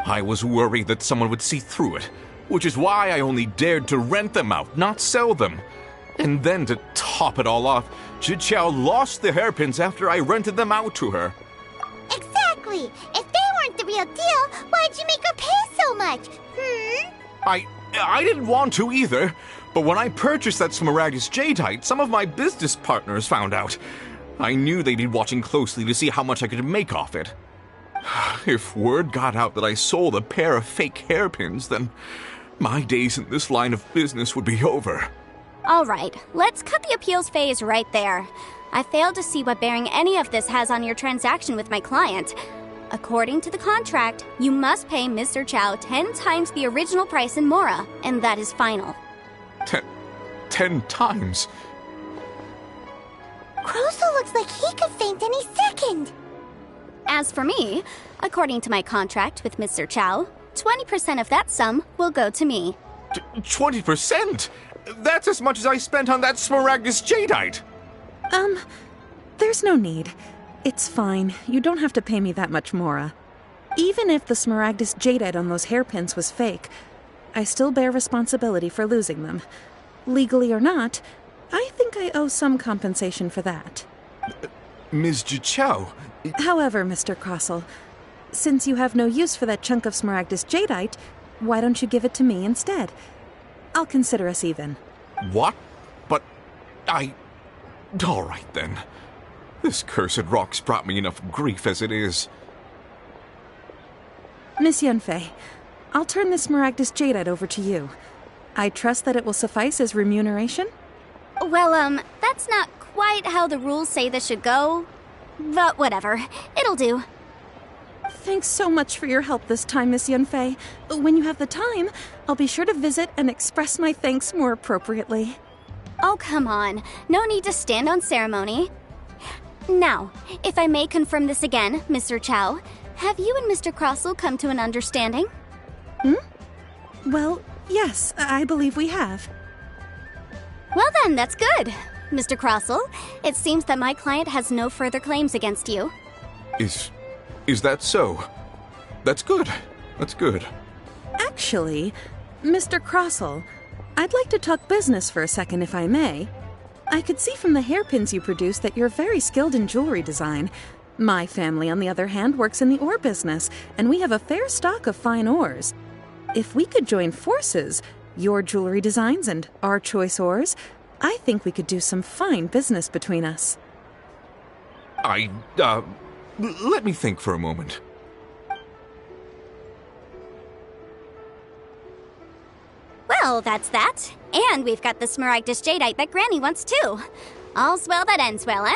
I was worried that someone would see through it, which is why I only dared to rent them out, not sell them. And then to top it all off, Zhiqiao lost the hairpins after I rented them out to her. Exactly! If they weren't the real deal, why'd you make her pay so much? I didn't want to either, but when I purchased that Smaragdus Jadeite, some of my business partners found out. I knew they'd be watching closely to see how much I could make off it. If word got out that I sold a pair of fake hairpins, then my days in this line of business would be over. All right, let's cut the appeals phase right there. I failed to see what bearing any of this has on your transaction with my client. According to the contract, you must pay Mr. Chow 10 times the original price in Mora, and that is final. 10 times? Crosel looks like he could faint any second. As for me, according to my contract with Mr. Chow, 20% of that sum will go to me. 20%? That's as much as I spent on that Smaragdus Jadeite! There's no need. It's fine. You don't have to pay me that much, Mora. Even if the Smaragdus Jadeite on those hairpins was fake, I still bear responsibility for losing them. Legally or not, I think I owe some compensation for that. Ms. Zhiqiao... However, Mr. Crossell, since you have no use for that chunk of Smaragdus Jadeite, why don't you give it to me instead? I'll consider us even. What? But all right, then. This cursed rock's brought me enough grief as it is. Miss Yunfei, I'll turn this Smaragdus Jadeite over to you. I trust that it will suffice as remuneration? Well, that's not quite how the rules say this should go. But whatever, it'll do. Thanks so much for your help this time, Miss Yunfei. When you have the time, I'll be sure to visit and express my thanks more appropriately. Oh, come on. No need to stand on ceremony. Now, if I may confirm this again, Mr. Chow, have you and Mr. Crossell come to an understanding? Well, yes, I believe we have. Well then, that's good. Mr. Crossell, it seems that my client has no further claims against you. Is that so? That's good. That's good. Actually, Mr. Crossell, I'd like to talk business for a second, if I may. I could see from the hairpins you produce that you're very skilled in jewelry design. My family, on the other hand, works in the ore business, and we have a fair stock of fine ores. If we could join forces, your jewelry designs and our choice ores, I think we could do some fine business between us. Let me think for a moment. Well, that's that. And we've got the Smaragdus Jadeite that Granny wants too. All's well that ends well, eh?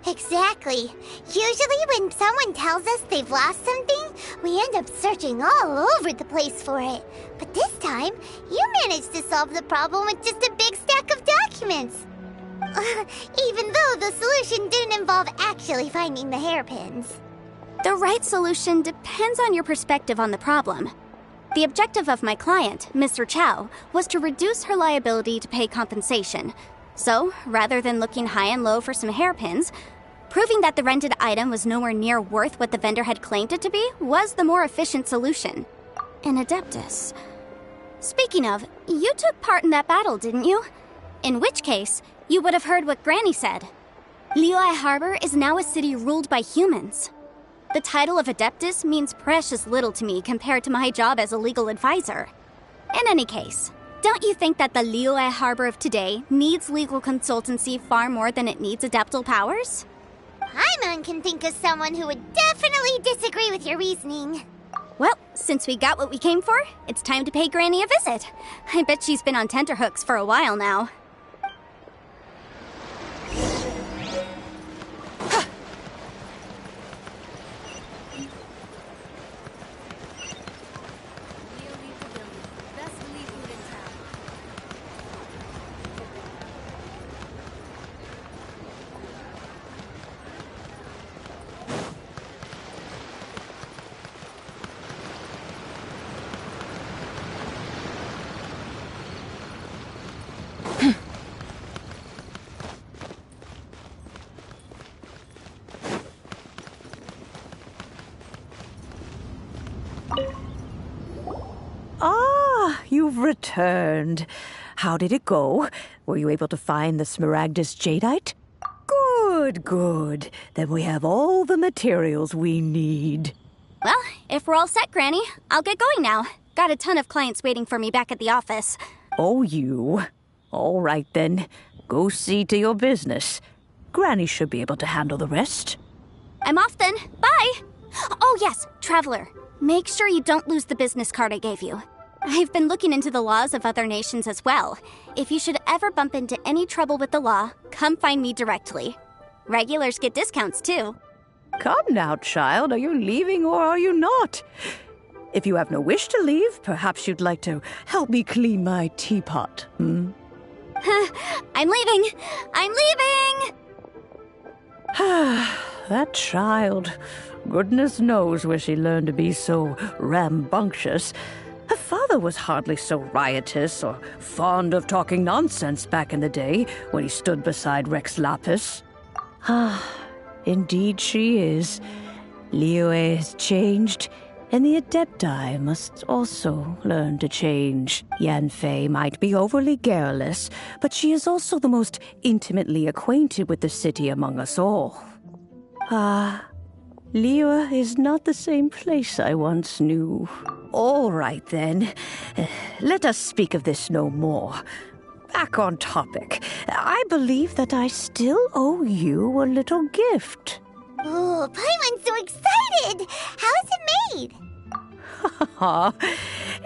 Exactly. Usually when someone tells us they've lost something, we end up searching all over the place for it. But this time, you managed to solve the problem with just a big stack of documents. Even though the solution didn't involve actually finding the hairpins. The right solution depends on your perspective on the problem. The objective of my client, Mr. Chow, was to reduce her liability to pay compensation. So, rather than looking high and low for some hairpins, proving that the rented item was nowhere near worth what the vendor had claimed it to be was the more efficient solution. An Adeptus. Speaking of, you took part in that battle, didn't you? In which case, you would have heard what Granny said. Liyue Harbor is now a city ruled by humans. The title of Adeptus means precious little to me compared to my job as a legal advisor. In any case, don't you think that the Liyue Harbor of today needs legal consultancy far more than it needs adeptal powers? Paimon can think of someone who would definitely disagree with your reasoning. Well, since we got what we came for, it's time to pay Granny a visit. I bet she's been on tenterhooks for a while now. you've returned. How did it go? Were you able to find the Smaragdus Jadeite? Good, good. Then we have all the materials we need. Well, if we're all set, Granny, I'll get going now. Got a ton of clients waiting for me back at the office. Oh, you? All right, then. Go see to your business. Granny should be able to handle the rest. I'm off then. Bye! Oh, yes, Traveler. Make sure you don't lose the business card I gave you. I've been looking into the laws of other nations as well. If you should ever bump into any trouble with the law, come find me directly. Regulars get discounts, too. Come now, child. Are you leaving or are you not? If you have no wish to leave, perhaps you'd like to help me clean my teapot, hmm? I'm leaving! I'm leaving! That child. Goodness knows where she learned to be so rambunctious. Her father was hardly so riotous or fond of talking nonsense back in the day when he stood beside Rex Lapis. Indeed she is. Liyue has changed, and the Adepti must also learn to change. Yanfei might be overly garrulous, but she is also the most intimately acquainted with the city among us all. Liyue is not the same place I once knew. All right, then. Let us speak of this no more. Back on topic. I believe that I still owe you a little gift. Oh, Paimon's so excited! How is it made?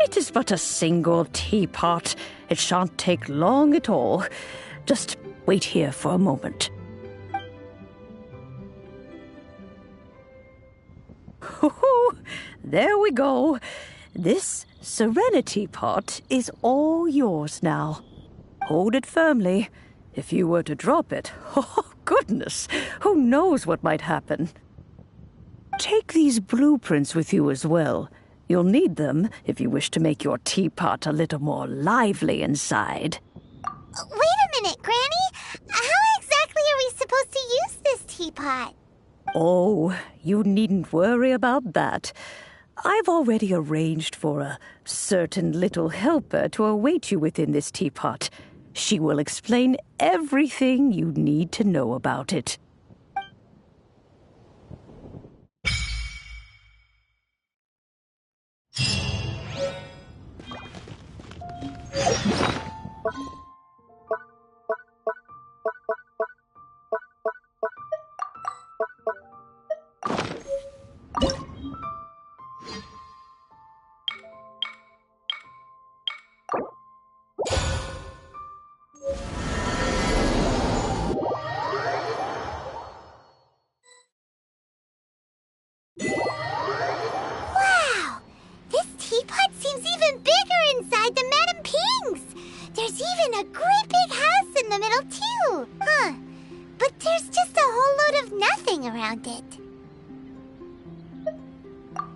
It is but a single teapot. It shan't take long at all. Just wait here for a moment. There we go. This Serenity Pot is all yours now. Hold it firmly. If you were to drop it, oh goodness, who knows what might happen. Take these blueprints with you as well. You'll need them if you wish to make your teapot a little more lively inside. Wait a minute, Granny. How exactly are we supposed to use this teapot? Oh, you needn't worry about that. I've already arranged for a certain little helper to await you within this teapot. She will explain everything you need to know about it. Wow! This teapot seems even bigger inside than Madame Ping's! There's even a great big house in the middle, too! But there's just a whole load of nothing around it.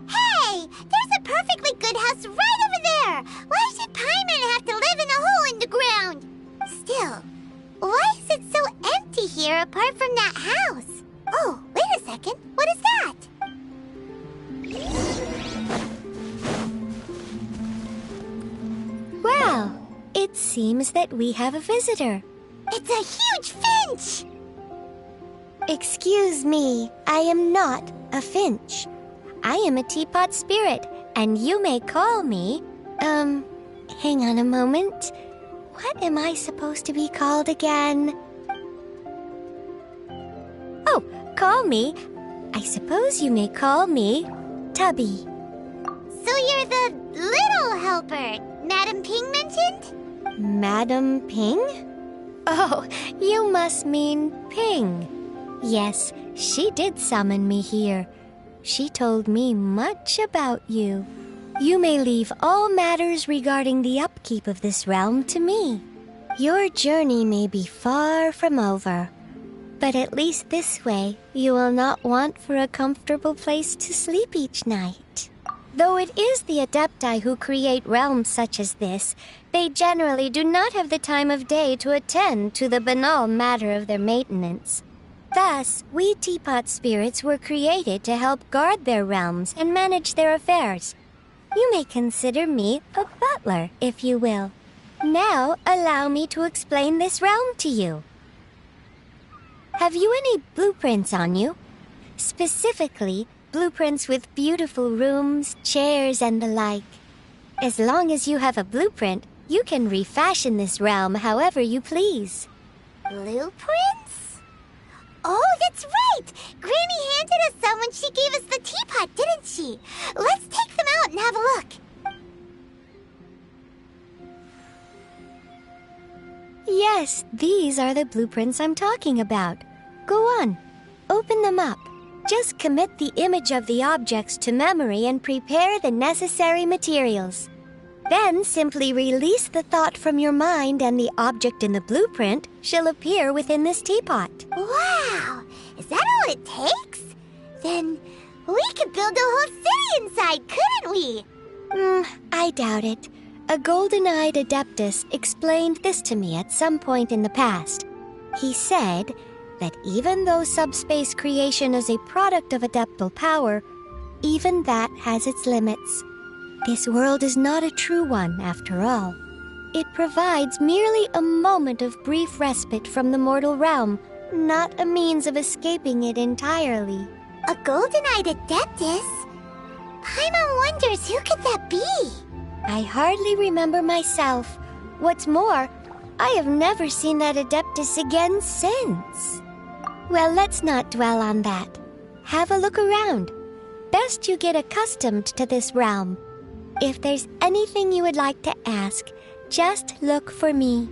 Hey! There's a perfectly good house right over there! Why should Paimon have to live in a hole in the ground? Still, why is it so empty here apart from that house? Oh, wait a second. What is that? Well, it seems that we have a visitor. It's a huge finch! Excuse me, I am not a finch. I am a teapot spirit, and you may call me... hang on a moment. What am I supposed to be called again? Oh, call me. I suppose you may call me Tubby. So you're the little helper Madame Ping mentioned? Madam Ping? Oh, you must mean Ping. Yes, she did summon me here. She told me much about you. You may leave all matters regarding the upkeep of this realm to me. Your journey may be far from over, but at least this way you will not want for a comfortable place to sleep each night. Though it is the Adepti who create realms such as this, they generally do not have the time of day to attend to the banal matter of their maintenance. Thus, we teapot spirits were created to help guard their realms and manage their affairs. You may consider me a butler, if you will. Now, allow me to explain this realm to you. Have you any blueprints on you? Specifically, blueprints with beautiful rooms, chairs, and the like. As long as you have a blueprint, you can refashion this realm however you please. Blueprints? Oh, that's right! Granny handed us some when she gave us the teapot, didn't she? Let's take them out and have a look. Yes, these are the blueprints I'm talking about. Go on, open them up. Just commit the image of the objects to memory and prepare the necessary materials. Then simply release the thought from your mind and the object in the blueprint shall appear within this teapot. Wow! Is that all it takes? Then we could build a whole city inside, couldn't we? I doubt it. A golden-eyed adeptus explained this to me at some point in the past. He said that even though subspace creation is a product of adeptal power, even that has its limits. This world is not a true one, after all. It provides merely a moment of brief respite from the mortal realm, not a means of escaping it entirely. A golden-eyed adeptus? Paimon wonders who could that be? I hardly remember myself. What's more, I have never seen that adeptus again since. Well, let's not dwell on that. Have a look around. Best you get accustomed to this realm. If there's anything you would like to ask, just look for me.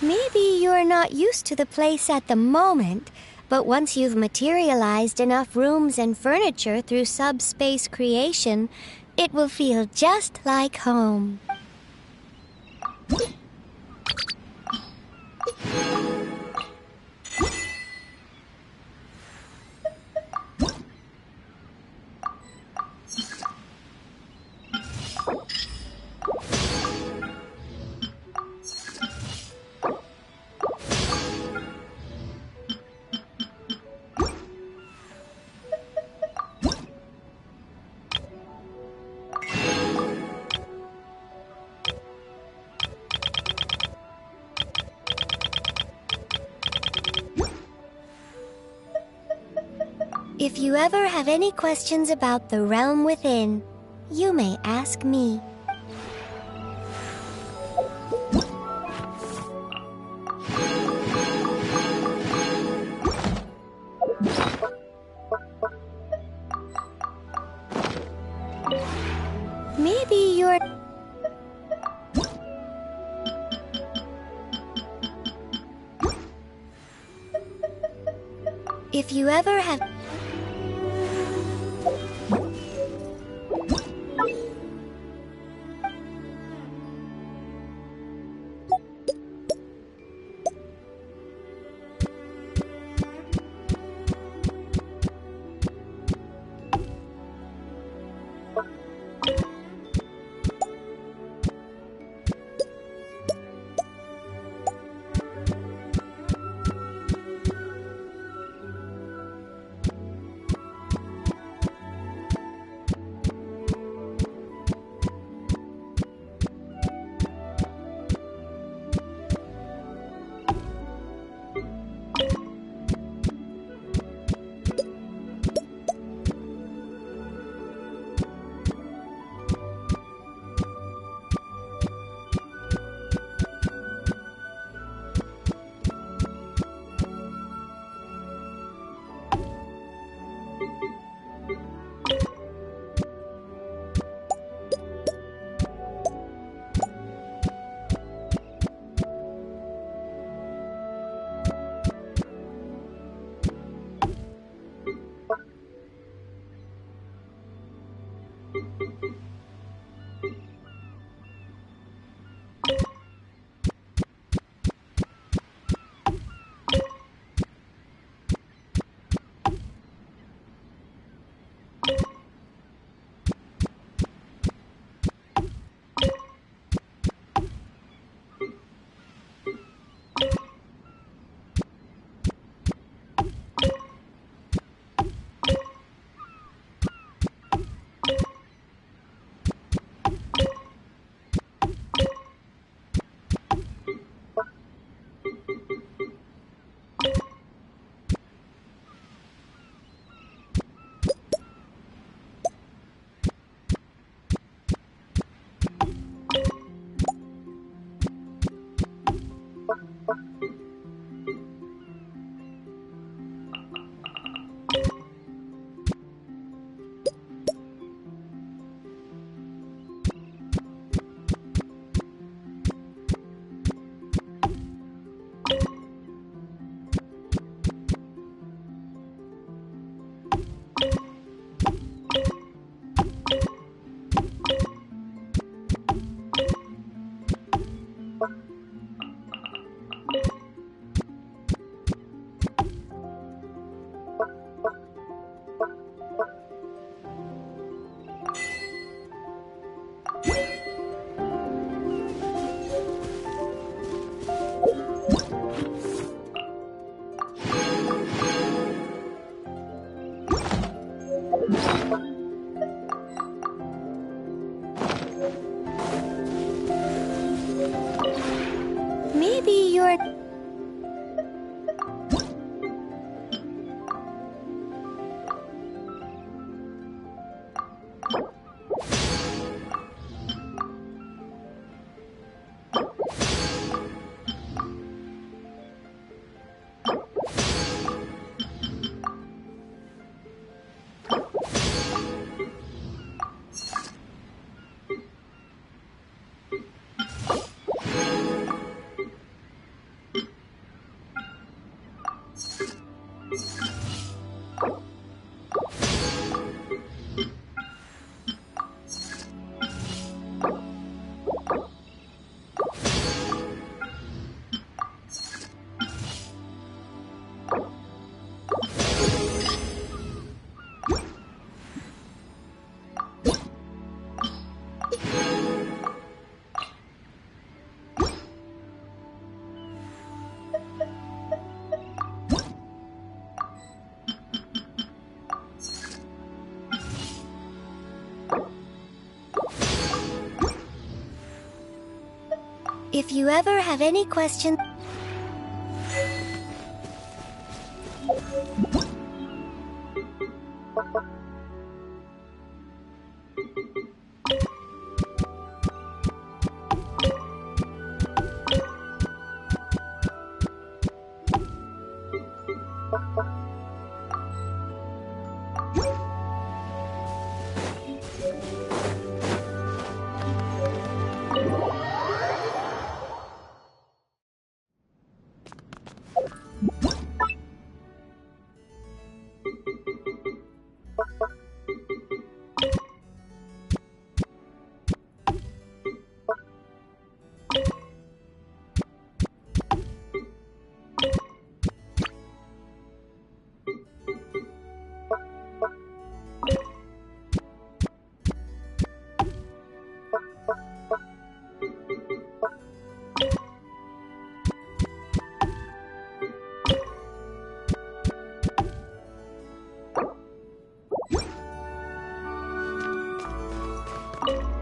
Maybe you're not used to the place at the moment, but once you've materialized enough rooms and furniture through subspace creation, it will feel just like home. If you ever have any questions about the realm within, you may ask me. Maybe you're... If you ever have... more. If you ever have any questions...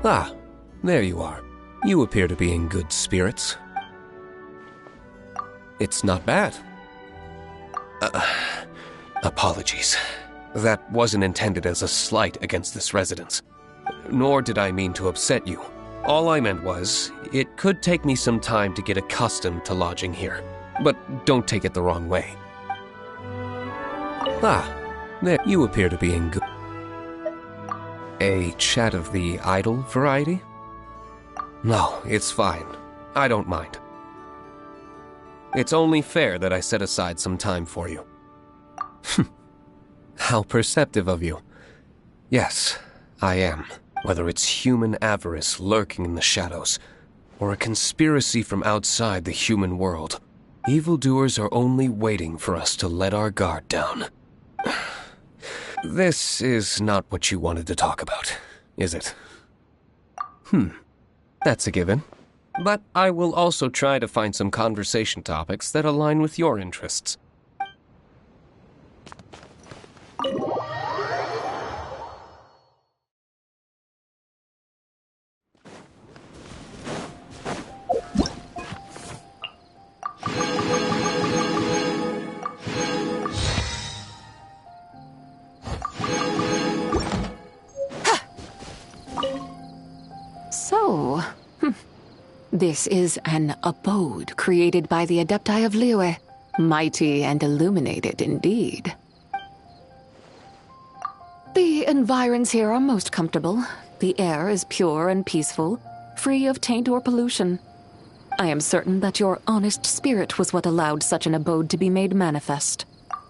Ah, there you are. You appear to be in good spirits. It's not bad. Apologies. That wasn't intended as a slight against this residence. Nor did I mean to upset you. All I meant was, it could take me some time to get accustomed to lodging here. But don't take it the wrong way. Ah, there you appear to be in good... A chat of the idle variety? No, it's fine. I don't mind. It's only fair that I set aside some time for you. How perceptive of you. Yes, I am. Whether it's human avarice lurking in the shadows, or a conspiracy from outside the human world, evildoers are only waiting for us to let our guard down. This is not what you wanted to talk about, is it? That's a given. But I will also try to find some conversation topics that align with your interests. So, this is an abode created by the Adepti of Liyue. Mighty and illuminated indeed. The environs here are most comfortable. The air is pure and peaceful, free of taint or pollution. I am certain that your honest spirit was what allowed such an abode to be made manifest.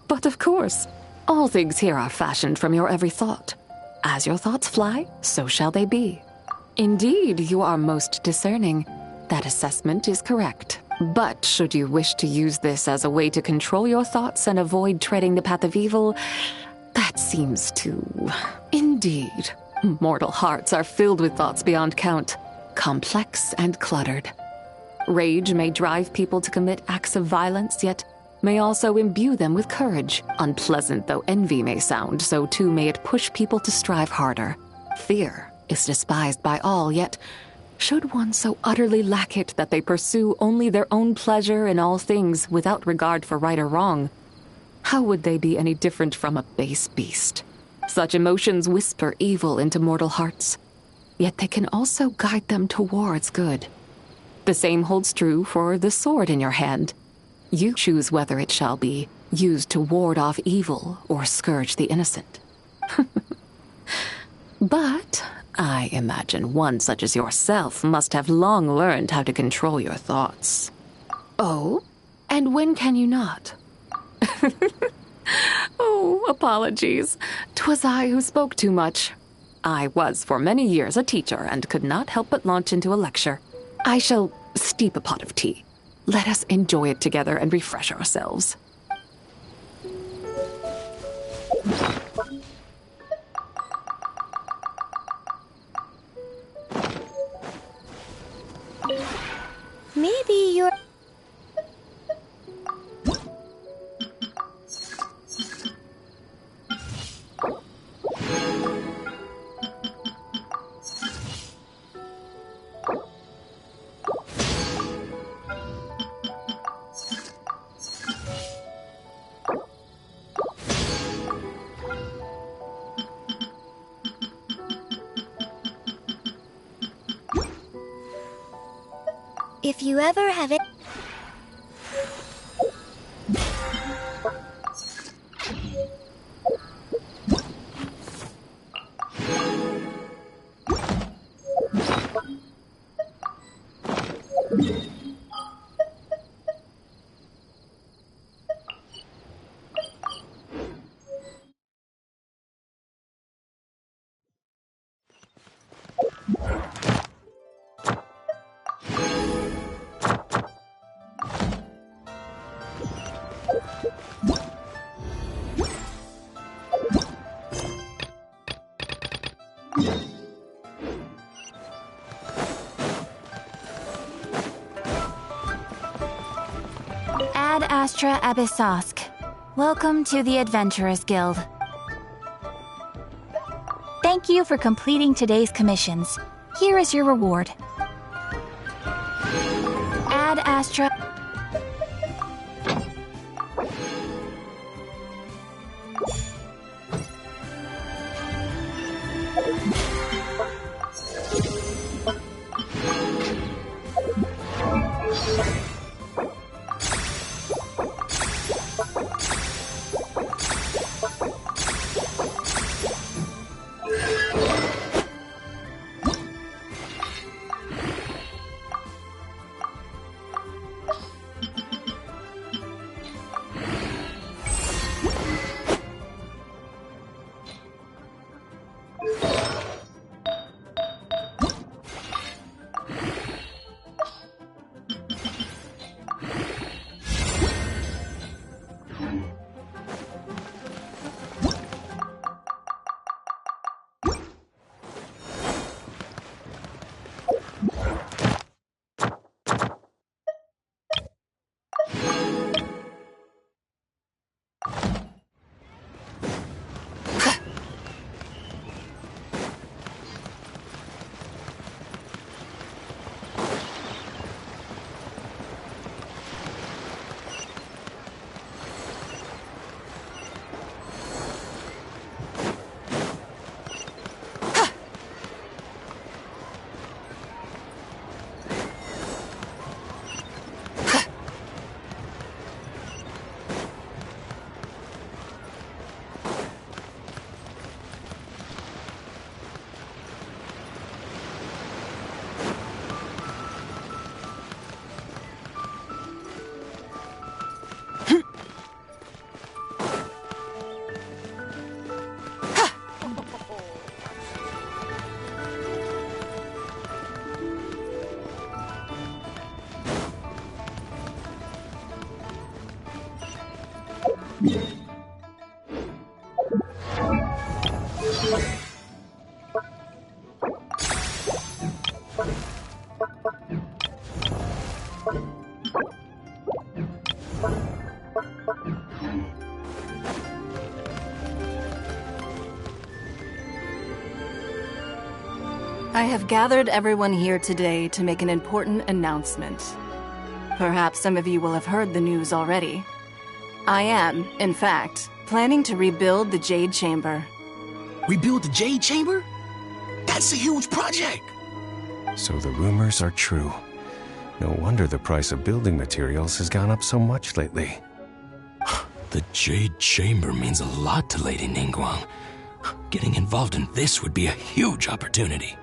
But of course, all things here are fashioned from your every thought. As your thoughts fly, so shall they be. Indeed, you are most discerning. That assessment is correct. But should you wish to use this as a way to control your thoughts and avoid treading the path of evil, that seems to... Indeed. Mortal hearts are filled with thoughts beyond count, complex and cluttered. Rage may drive people to commit acts of violence, yet may also imbue them with courage. Unpleasant though envy may sound, so too may it push people to strive harder. Fear is despised by all, yet Should one so utterly lack it that they pursue only their own pleasure in all things without regard for right or wrong, how would they be any different from a base beast? Such emotions whisper evil into mortal hearts, yet they can also guide them towards good. The same holds true for the sword in your hand. You choose whether it shall be used to ward off evil or scourge the innocent. But I imagine one such as yourself must have long learned how to control your thoughts. Oh? And when can you not? Oh, apologies. 'Twas I who spoke too much. I was for many years a teacher and could not help but launch into a lecture. I shall steep a pot of tea. Let us enjoy it together and refresh ourselves. Maybe you're... If you ever have it... Ad Astra Abyssosk. Welcome to the Adventurers Guild. Thank you for completing today's commissions. Here is your reward. Ad Astra... I have gathered everyone here today to make an important announcement. Perhaps some of you will have heard the news already. I am, in fact, planning to rebuild the Jade Chamber. Rebuild the Jade Chamber? That's a huge project! So the rumors are true. No wonder the price of building materials has gone up so much lately. The Jade Chamber means a lot to Lady Ningguang. Getting involved in this would be a huge opportunity.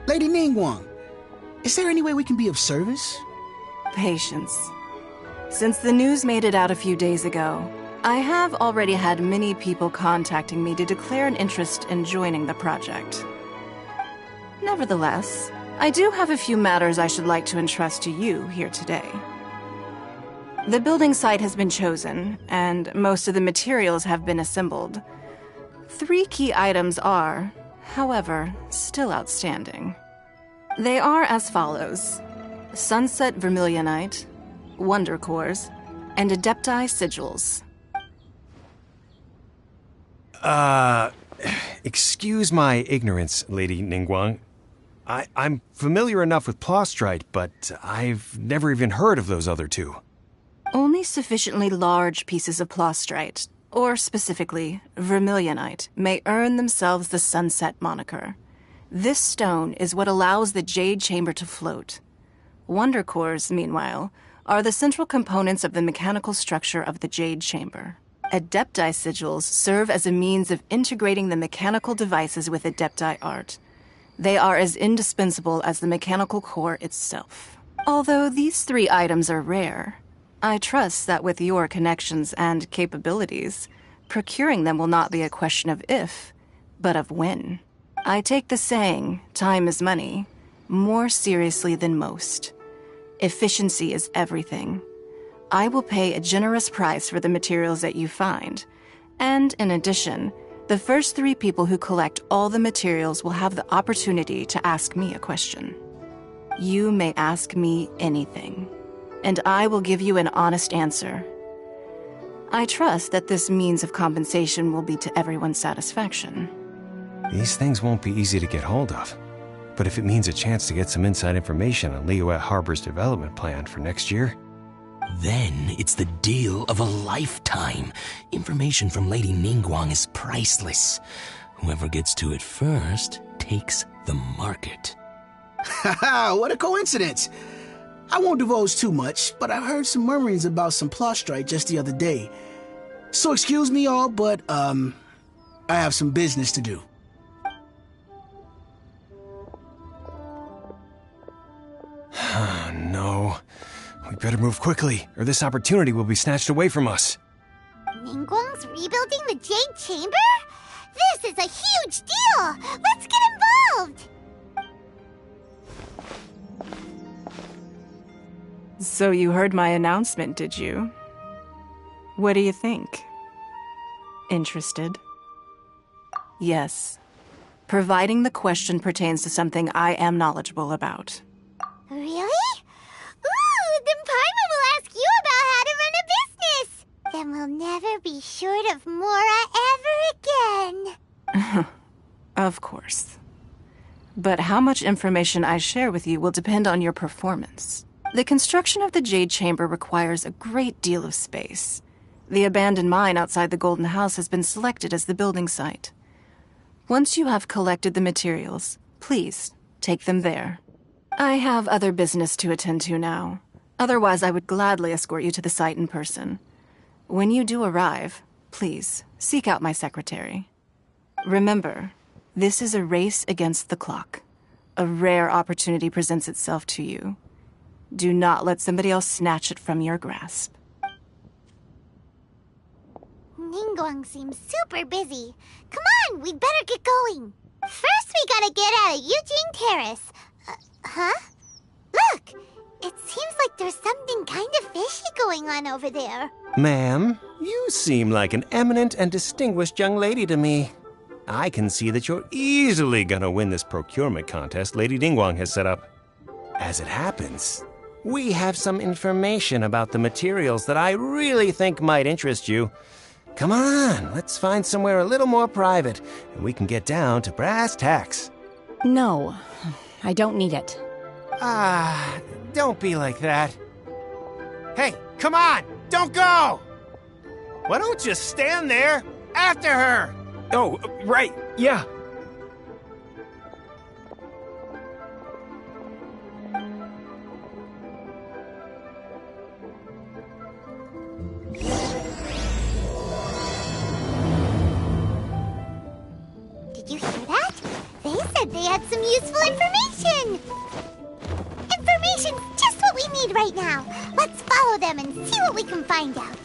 Lady Ningguang, is there any way we can be of service? Patience. Since the news made it out a few days ago, I have already had many people contacting me to declare an interest in joining the project. Nevertheless, I do have a few matters I should like to entrust to you here today. The building site has been chosen, and most of the materials have been assembled. 3 key items are, however, still outstanding. They are as follows: Sunset Vermilionite, Wonder Cores, and Adepti Sigils. Excuse my ignorance, Lady Ningguang. I'm familiar enough with Plostrite, but I've never even heard of those other 2. Only sufficiently large pieces of Plostrite, or specifically Vermilionite, may earn themselves the Sunset moniker. This stone is what allows the Jade Chamber to float. Wonder Cores, meanwhile, are the central components of the mechanical structure of the Jade Chamber. Adepti Sigils serve as a means of integrating the mechanical devices with Adepti art. They are as indispensable as the mechanical core itself. Although these 3 items are rare, I trust that with your connections and capabilities, procuring them will not be a question of if, but of when. I take the saying, time is money, more seriously than most. Efficiency is everything. I will pay a generous price for the materials that you find, and in addition, the first 3 people who collect all the materials will have the opportunity to ask me a question. You may ask me anything, and I will give you an honest answer. I trust that this means of compensation will be to everyone's satisfaction. These things won't be easy to get hold of. But if it means a chance to get some inside information on Liyue Harbor's development plan for next year... Then it's the deal of a lifetime. Information from Lady Ningguang is priceless. Whoever gets to it first takes the market. Haha, what a coincidence! I won't divulge too much, but I heard some murmurings about some Plostrite just the other day. So excuse me all, but, I have some business to do. No. We better move quickly, or this opportunity will be snatched away from us. Ningguang's rebuilding the Jade Chamber? This is a huge deal! Let's get involved! So you heard my announcement, did you? What do you think? Interested? Yes. Providing the question pertains to something I am knowledgeable about. Really? Ooh, then Paimon will ask you about how to run a business! Then we'll never be short of Mora ever again. Of course. But how much information I share with you will depend on your performance. The construction of the Jade Chamber requires a great deal of space. The abandoned mine outside the Golden House has been selected as the building site. Once you have collected the materials, please take them there. I have other business to attend to now. Otherwise, I would gladly escort you to the site in person. When you do arrive, please seek out my secretary. Remember, this is a race against the clock. A rare opportunity presents itself to you. Do not let somebody else snatch it from your grasp. Ningguang seems super busy. Come on, we'd better get going. First, we gotta get out of Eugene Terrace. Huh? Look! It seems like there's something kind of fishy going on over there. Ma'am, you seem like an eminent and distinguished young lady to me. I can see that you're easily gonna win this procurement contest Lady Ningguang has set up. As it happens, we have some information about the materials that I really think might interest you. Come on, let's find somewhere a little more private, and we can get down to brass tacks. No, I don't need it. Don't be like that. Hey, come on! Don't go! Why don't you stand there after her? Oh, right, yeah. Did you hear that? They said they had some useful information! Information's just what we need right now. Let's follow them and see what we can find out.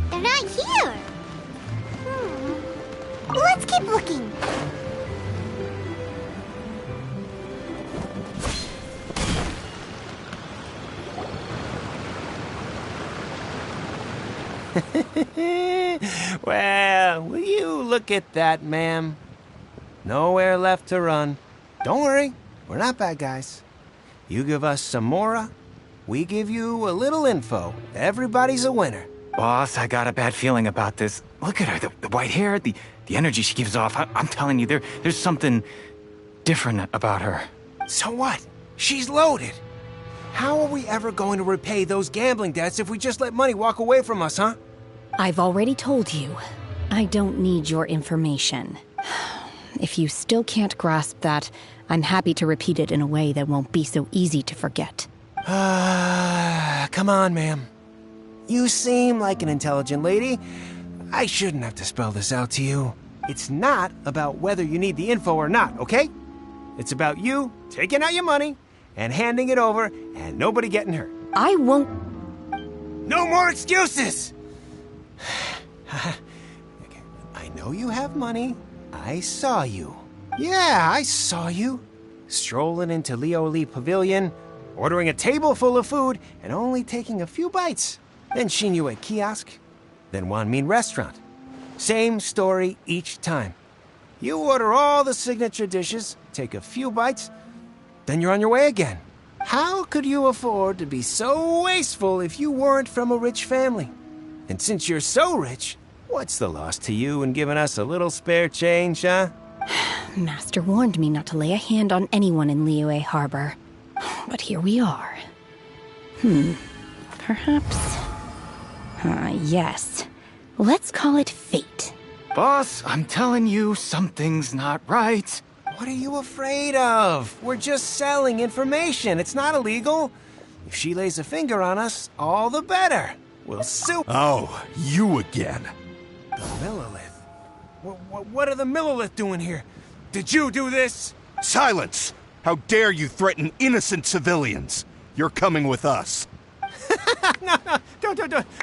They're not here. Let's keep looking. Well, will you look at that, ma'am? Nowhere left to run. Don't worry, we're not bad guys. You give us some mora, we give you a little info. Everybody's a winner. Boss, I got a bad feeling about this. Look at her, the white hair, the energy she gives off. I'm telling you, there's something different about her. So what? She's loaded. How are we ever going to repay those gambling debts if we just let money walk away from us, huh? I've already told you, I don't need your information. If you still can't grasp that, I'm happy to repeat it in a way that won't be so easy to forget. Come on, ma'am. You seem like an intelligent lady. I shouldn't have to spell this out to you. It's not about whether you need the info or not, okay? It's about you taking out your money and handing it over and nobody getting hurt. I won't... No more excuses! I know you have money. I saw you. Yeah, I saw you. Strolling into Leo Lee Pavilion, ordering a table full of food, and only taking a few bites. Then Shinyu Kiosk, then Wanmin Restaurant. Same story each time. You order all the signature dishes, take a few bites, then you're on your way again. How could you afford to be so wasteful if you weren't from a rich family? And since you're so rich, what's the loss to you in giving us a little spare change, huh? Master warned me not to lay a hand on anyone in Liyue Harbor. But here we are. Perhaps... yes. Let's call it fate. Boss, I'm telling you, something's not right. What are you afraid of? We're just selling information. It's not illegal. If she lays a finger on us, all the better. We'll sue... Oh, you again. The Millilith. What are the Millilith doing here? Did you do this? Silence! How dare you threaten innocent civilians? You're coming with us. No,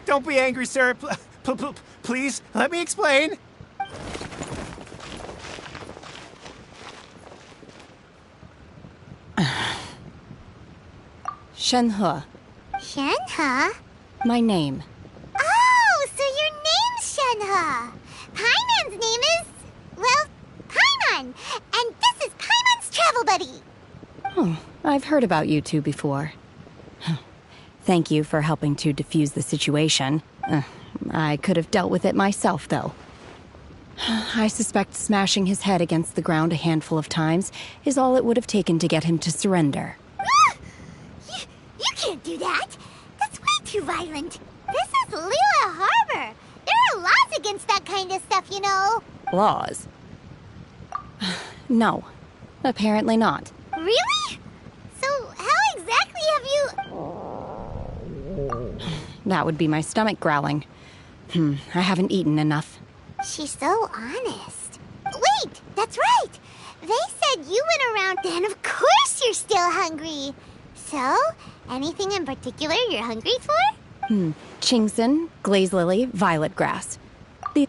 don't be angry, sir. Please, let me explain. Shenhe. Shenhe? My name. Oh, so your name's Shenhe. Paimon's name is... well, Paimon. And this is Paimon's travel buddy. Oh, I've heard about you two before. Thank you for helping to defuse the situation. I could have dealt with it myself, though. I suspect smashing his head against the ground a handful of times is all it would have taken to get him to surrender. You can't do that. That's way too violent. This is Liyue Harbor. There are laws against that kind of stuff, you know. Laws? No, apparently not. Really? So how exactly have you... That would be my stomach growling. I haven't eaten enough. She's so honest. Wait, that's right. They said you went around, then of course you're still hungry. So, anything in particular you're hungry for? Chingson, glaze lily, violet grass. The,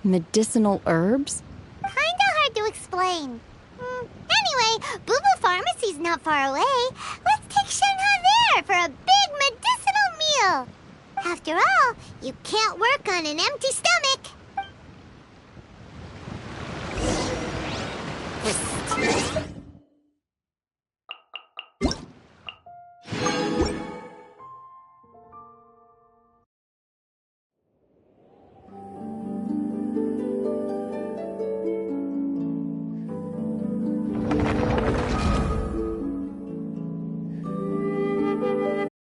medicinal herbs? Kinda hard to explain. Anyway, Boo Boo Pharmacy's not far away. Let's take Shenhe there for a big medicinal meal. After all, you can't work on an empty